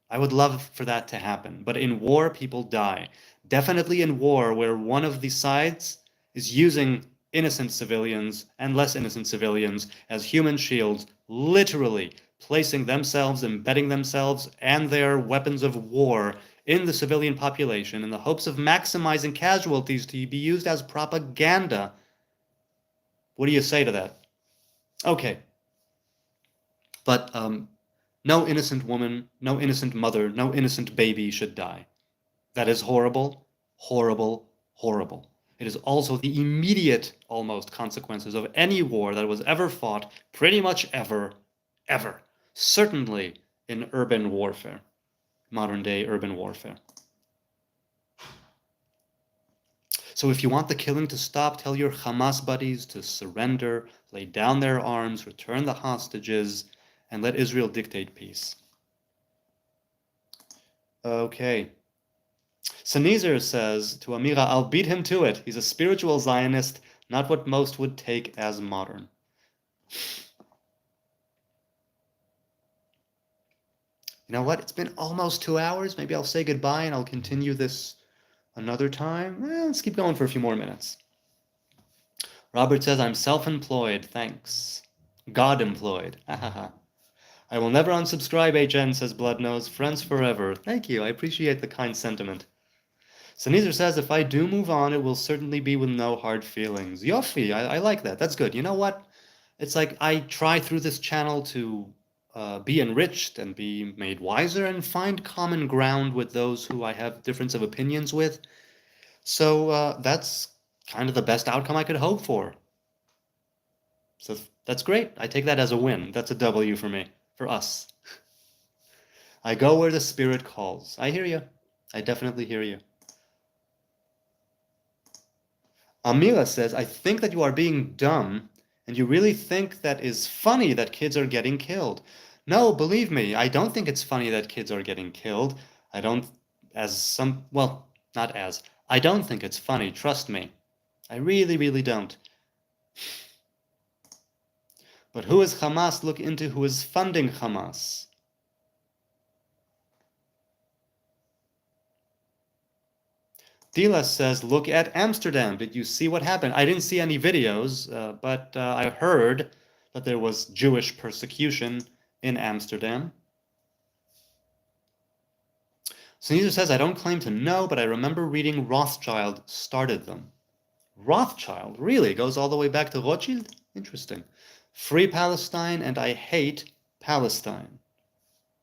Speaker 1: I would love for that to happen. But in war, people die. Definitely in war, where one of the sides is using innocent civilians and less innocent civilians as human shields, literally placing themselves, embedding themselves and their weapons of war in the civilian population in the hopes of maximizing casualties to be used as propaganda. What do you say to that? Okay. But no innocent woman, no innocent mother, no innocent baby should die. That is horrible, horrible, horrible. It is also the immediate, almost, consequences of any war that was ever fought, pretty much ever, ever. Certainly in urban warfare, modern-day urban warfare. So if you want the killing to stop, tell your Hamas buddies to surrender, lay down their arms, return the hostages, and let Israel dictate peace. Okay. Sneezer says to Amira, I'll beat him to it. He's a spiritual Zionist, not what most would take as modern. You know what? It's been almost 2 hours. Maybe I'll say goodbye and I'll continue this another time. Let's keep going for a few more minutes. Robert says, I'm self-employed. Thanks. God-employed. I will never unsubscribe, HN, says Bloodnose. Friends forever. Thank you. I appreciate the kind sentiment. Sneezer says, if I do move on, it will certainly be with no hard feelings. Yofi, I like that. That's good. You know what? It's like I try through this channel to be enriched and be made wiser and find common ground with those who I have difference of opinions with. So that's kind of the best outcome I could hope for. So that's great. I take that as a win. That's a W for me. For us. I go where the Spirit calls. I hear you. I definitely hear you. Amila says, I think that you are being dumb And you really think that is funny that kids are getting killed. No, believe me, I don't think it's funny that kids are getting killed. I don't, well, not as, I don't think it's funny, trust me. I really, really don't. But who is Hamas? Look into who is funding Hamas. Dila says, look at Amsterdam. Did you see what happened? I didn't see any videos, but I heard that there was Jewish persecution in Amsterdam. Sneezer says, I don't claim to know, but I remember reading Rothschild started them. Rothschild? Really? Goes all the way back to Rothschild? Interesting. Free Palestine and I hate Palestine.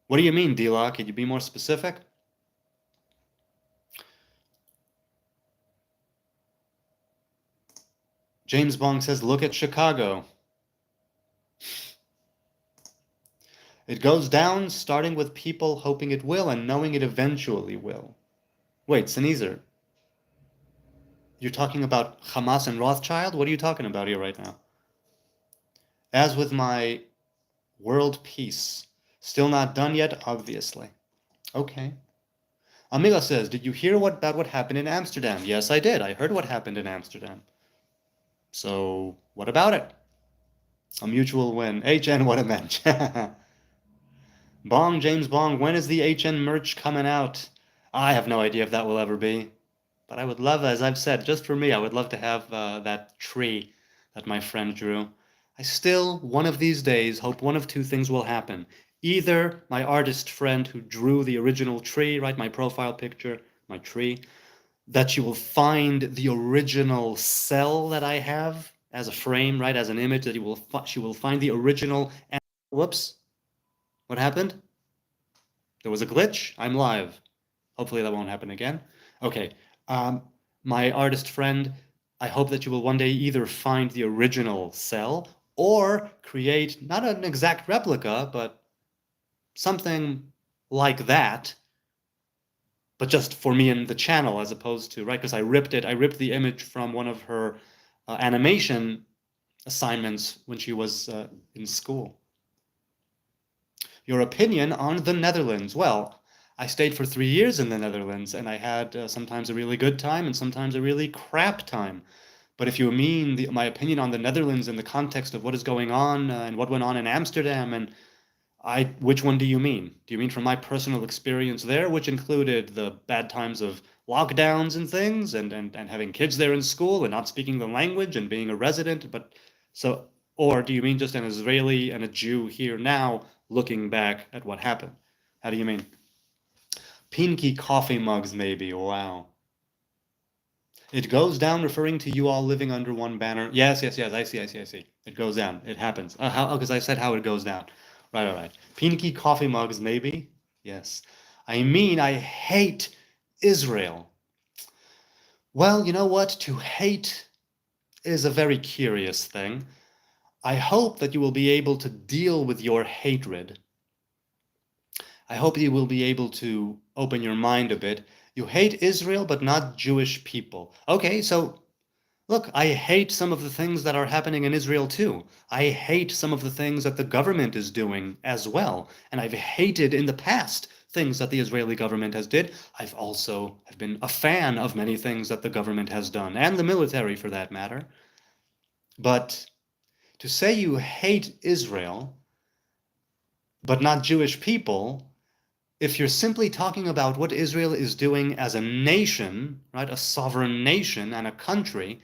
Speaker 1: What do you mean, Dila? Could you be more specific? James Bong says, look at Chicago. It goes down, starting with people hoping it will and knowing it eventually will. Wait, Sneezer, you're talking about Hamas and Rothschild? What are you talking about here right now? As with my world peace, still not done yet, obviously. Okay. Amila says, did you hear about what happened in Amsterdam? Yes, I did. I heard what happened in Amsterdam. So, what about it? A mutual win. HN, what a match. Bong, James Bong, when is the HN merch coming out? I have no idea if that will ever be. But I would love, as I've said, just for me, I would love to have that tree that my friend drew. I still, one of these days, hope one of two things will happen. Either my artist friend who drew the original tree, right, my profile picture, my tree, that she will find the original cell that I have as a frame, right, as an image, that she will find the original. And whoops, what happened? There was a glitch. I'm live. Hopefully that won't happen again. Okay, my artist friend, I hope that you will one day either find the original cell or create not an exact replica, but something like that, but just for me in the channel as opposed to, right, because I ripped the image from one of her animation assignments when she was in school. Your opinion on the Netherlands? Well, I stayed for 3 years in the Netherlands, and I had sometimes a really good time and sometimes a really crap time. But if you mean my opinion on the Netherlands in the context of what is going on and what went on in Amsterdam, and which one do you mean? Do you mean from my personal experience there, which included the bad times of lockdowns and things, and having kids there in school and not speaking the language and being a resident? Or do you mean just an Israeli and a Jew here now looking back at what happened? How do you mean? Pinky coffee mugs, maybe. Wow. It goes down, referring to you all living under one banner. Yes. I see. It goes down. It happens. Because I said how it goes down. Right, all right. Pinky coffee mugs, maybe. Yes. I mean, I hate Israel. Well, you know what? To hate is a very curious thing. I hope that you will be able to deal with your hatred. I hope you will be able to open your mind a bit. You hate Israel, but not Jewish people. Okay, so look, I hate some of the things that are happening in Israel too. I hate some of the things that the government is doing as well. And I've hated in the past things that the Israeli government has did. I've also have been a fan of many things that the government has done, and the military for that matter. But to say you hate Israel, but not Jewish people, if you're simply talking about what Israel is doing as a nation, right, a sovereign nation and a country,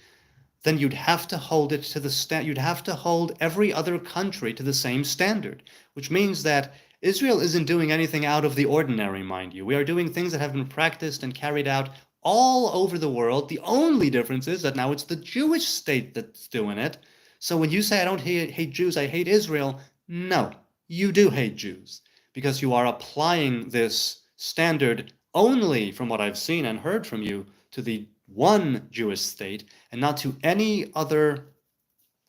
Speaker 1: then you'd have to hold it to you'd have to hold every other country to the same standard, which means that Israel isn't doing anything out of the ordinary, mind you. We are doing things that have been practiced and carried out all over the world. The only difference is that now it's the Jewish state that's doing it. So when you say I don't hate Jews, I hate Israel, no, you do hate Jews, because you are applying this standard only, from what I've seen and heard from you, to the one Jewish state and not to any other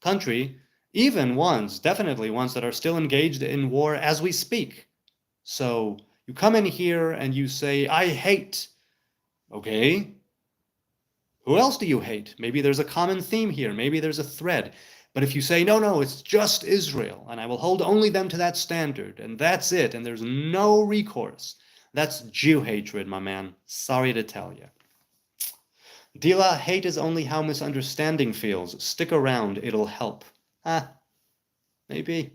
Speaker 1: country, even ones, definitely ones that are still engaged in war as we speak. So you come in here and you say, I hate. Okay. Who else do you hate? Maybe there's a common theme here. Maybe there's a thread. But if you say, no, it's just Israel, and I will hold only them to that standard, and that's it, and there's no recourse, that's Jew hatred, my man. Sorry to tell you. Dila, hate is only how misunderstanding feels. Stick around, it'll help. Maybe.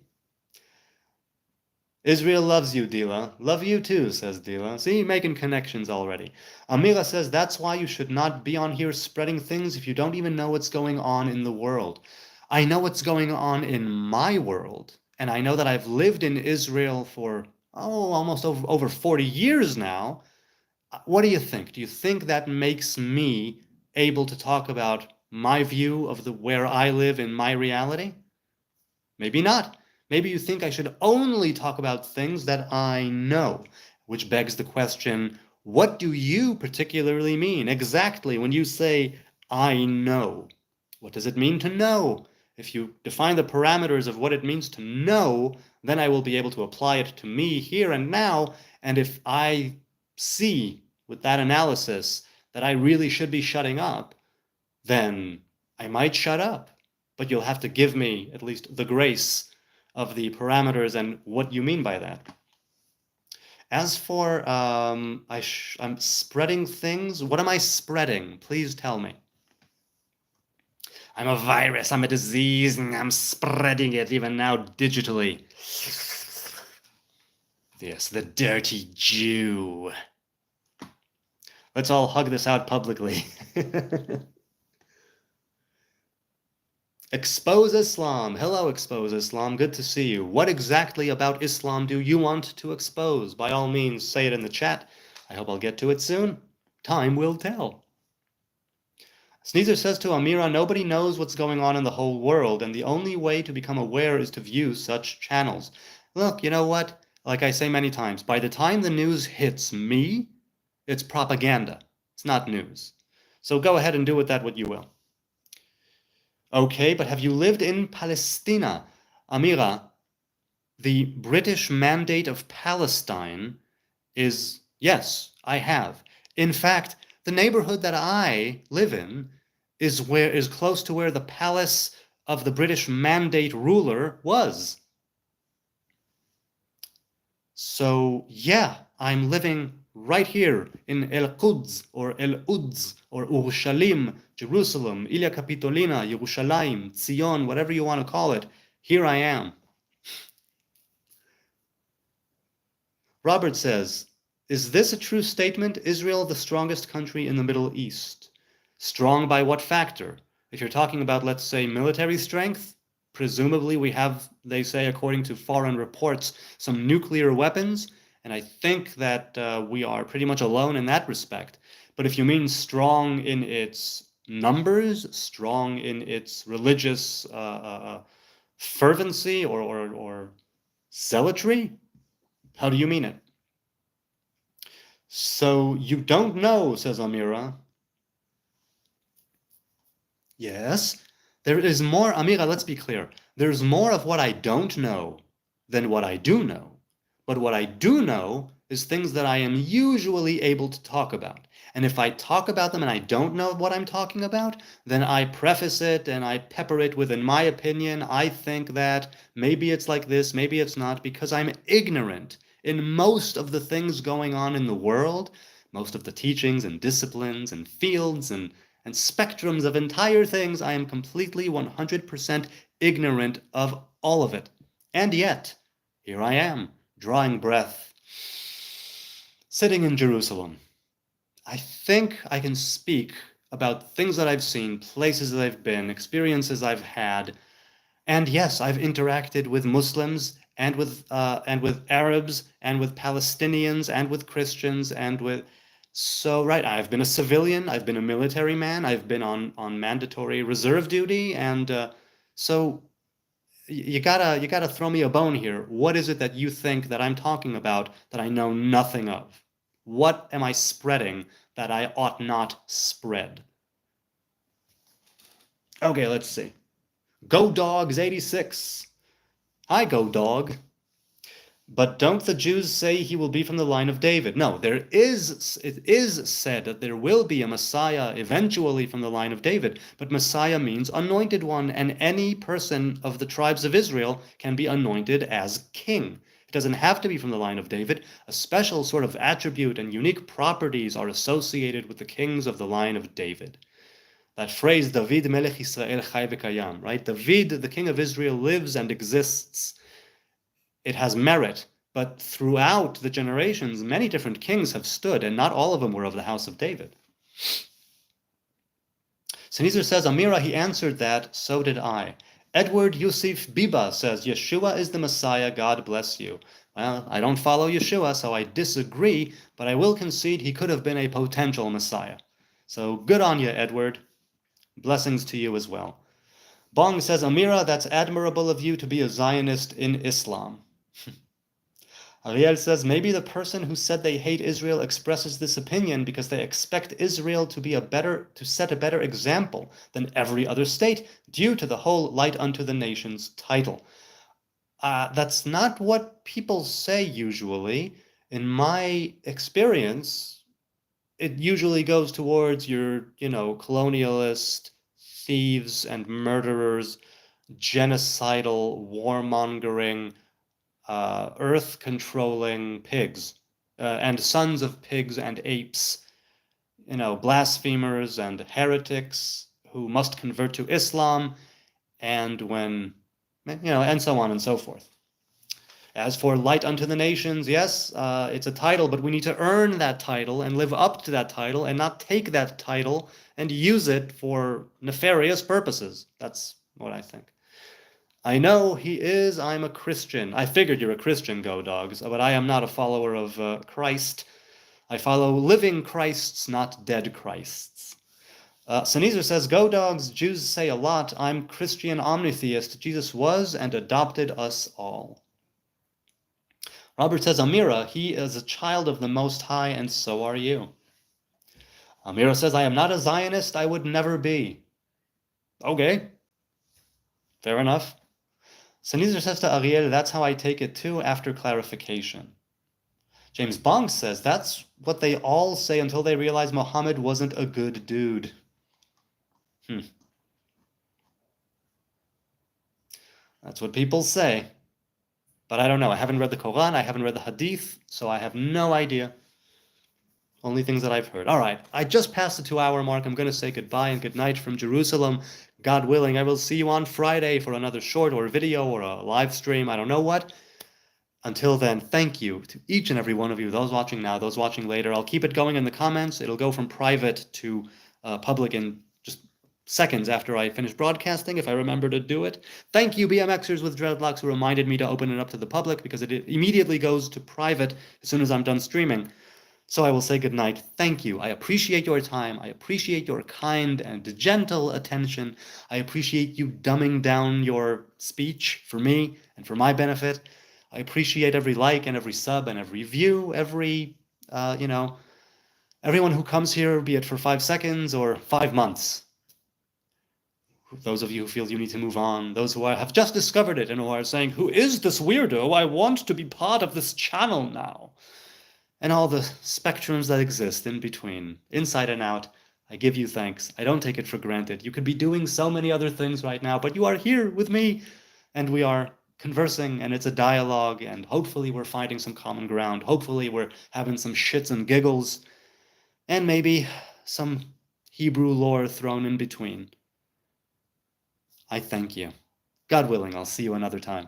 Speaker 1: Israel loves you, Dila. Love you too, says Dila. See, making connections already. Amira says that's why you should not be on here spreading things if you don't even know what's going on in the world. I know what's going on in my world, and I know that I've lived in Israel for, almost over 40 years now. What do you think? Do you think that makes me able to talk about my view of where I live in my reality? Maybe not. Maybe you think I should only talk about things that I know, which begs the question, what do you particularly mean exactly when you say, I know? What does it mean to know? If you define the parameters of what it means to know, then I will be able to apply it to me here and now, and if I see with that analysis that I really should be shutting up, then I might shut up. But you'll have to give me at least the grace of the parameters and what you mean by that. As for I'm spreading things, what am I spreading? Please tell me. I'm a virus, I'm a disease, and I'm spreading it even now digitally. Yes, the dirty Jew. Let's all hug this out publicly. Expose Islam. Hello, Expose Islam. Good to see you. What exactly about Islam do you want to expose? By all means, say it in the chat. I hope I'll get to it soon. Time will tell. Sneezer says to Amira, nobody knows what's going on in the whole world, and the only way to become aware is to view such channels. Look, you know what? Like I say many times, by the time the news hits me, it's propaganda. It's not news. So go ahead and do with that what you will. Okay, but have you lived in Palestina? Amira, the British Mandate of Palestine is, yes, I have. In fact, the neighborhood that I live in is close to where the palace of the British Mandate ruler was. So, yeah, I'm living right here in El-Quds or El-Uds or Urushalim, Jerusalem, Ilia Capitolina, Yerushalayim, Zion, whatever you want to call it. Here I am. Robert says, is this a true statement? Israel the strongest country in the Middle East. Strong by what factor? If you're talking about, let's say, military strength, presumably we have, they say, according to foreign reports, some nuclear weapons, and I think that we are pretty much alone in that respect. But if you mean strong in its numbers, strong in its religious fervency or zealotry, how do you mean it? So you don't know, says Amira. Yes, there is more, Amira, let's be clear. There's more of what I don't know than what I do know. But what I do know is things that I am usually able to talk about. And if I talk about them and I don't know what I'm talking about, then I preface it and I pepper it with, in my opinion, I think that maybe it's like this, maybe it's not, because I'm ignorant in most of the things going on in the world, most of the teachings and disciplines and fields and spectrums of entire things. I am completely 100% ignorant of all of it. And yet, here I am, drawing breath, sitting in Jerusalem. I think I can speak about things that I've seen, places that I've been, experiences I've had. And yes, I've interacted with Muslims and with Arabs and with Palestinians and with Christians and with... So, right, I've been a civilian, I've been a military man, I've been on mandatory reserve duty, and so you gotta throw me a bone here. What is it that you think that I'm talking about that I know nothing of? What am I spreading that I ought not spread? Okay, let's see. Go Dogs 86. Hi, Go Dog. But don't the Jews say he will be from the line of David? No, it is said that there will be a Messiah eventually from the line of David, but Messiah means anointed one, and any person of the tribes of Israel can be anointed as king. It doesn't have to be from the line of David. A special sort of attribute and unique properties are associated with the kings of the line of David. That phrase, David Melech Israel Chai V'Kayam, right? David, the king of Israel, lives and exists. It has merit, but throughout the generations, many different kings have stood, and not all of them were of the house of David. Sneezer says, Amira, he answered that, so did I. Edward Yusuf Biba says, Yeshua is the Messiah, God bless you. Well, I don't follow Yeshua, so I disagree, but I will concede he could have been a potential Messiah. So good on you, Edward. Blessings to you as well. Bong says, Amira, that's admirable of you to be a Zionist in Islam. Ariel says, maybe the person who said they hate Israel expresses this opinion because they expect Israel to set a better example than every other state due to the whole Light unto the Nations title. That's not what people say usually. In my experience, it usually goes towards your, colonialist, thieves and murderers, genocidal, warmongering, earth-controlling pigs, and sons of pigs and apes, blasphemers and heretics who must convert to Islam, and and so on and so forth. As for Light unto the Nations, yes, it's a title, but we need to earn that title and live up to that title and not take that title and use it for nefarious purposes. That's what I think. I know I'm a Christian. I figured you're a Christian, Go Dogs, but I am not a follower of Christ. I follow living Christs, not dead Christs. Sneezer says, Go Dogs, Jews say a lot. I'm Christian omnitheist. Jesus was and adopted us all. Robert says, Amira, he is a child of the Most High, and so are you. Amira says, I am not a Zionist. I would never be. Okay. Fair enough. Sneezer says to Ariel, that's how I take it too, after clarification. James Bong says, that's what they all say until they realize Muhammad wasn't a good dude. That's what people say. But I don't know. I haven't read the Quran. I haven't read the Hadith, so I have no idea. Only things that I've heard. All right. I just passed the 2-hour mark. I'm going to say goodbye and good night from Jerusalem. God willing, I will see you on Friday for another short or video or a live stream. I don't know what. Until then, thank you to each and every one of you, those watching now, those watching later. I'll keep it going in the comments. It'll go from private to public in just seconds after I finish broadcasting, if I remember to do it. Thank you, BMXers with Dreadlocks, who reminded me to open it up to the public, because it immediately goes to private as soon as I'm done streaming. So I will say goodnight. Thank you. I appreciate your time. I appreciate your kind and gentle attention. I appreciate you dumbing down your speech for me and for my benefit. I appreciate every like and every sub and every view, everyone who comes here, be it for 5 seconds or 5 months. Those of you who feel you need to move on, those who have just discovered it and who are saying, who is this weirdo? I want to be part of this channel now. And all the spectrums that exist in between, inside and out, I give you thanks. I don't take it for granted. You could be doing so many other things right now, but you are here with me, and we are conversing, and it's a dialogue, and hopefully we're finding some common ground. Hopefully we're having some shits and giggles, and maybe some Hebrew lore thrown in between. I thank you. God willing, I'll see you another time.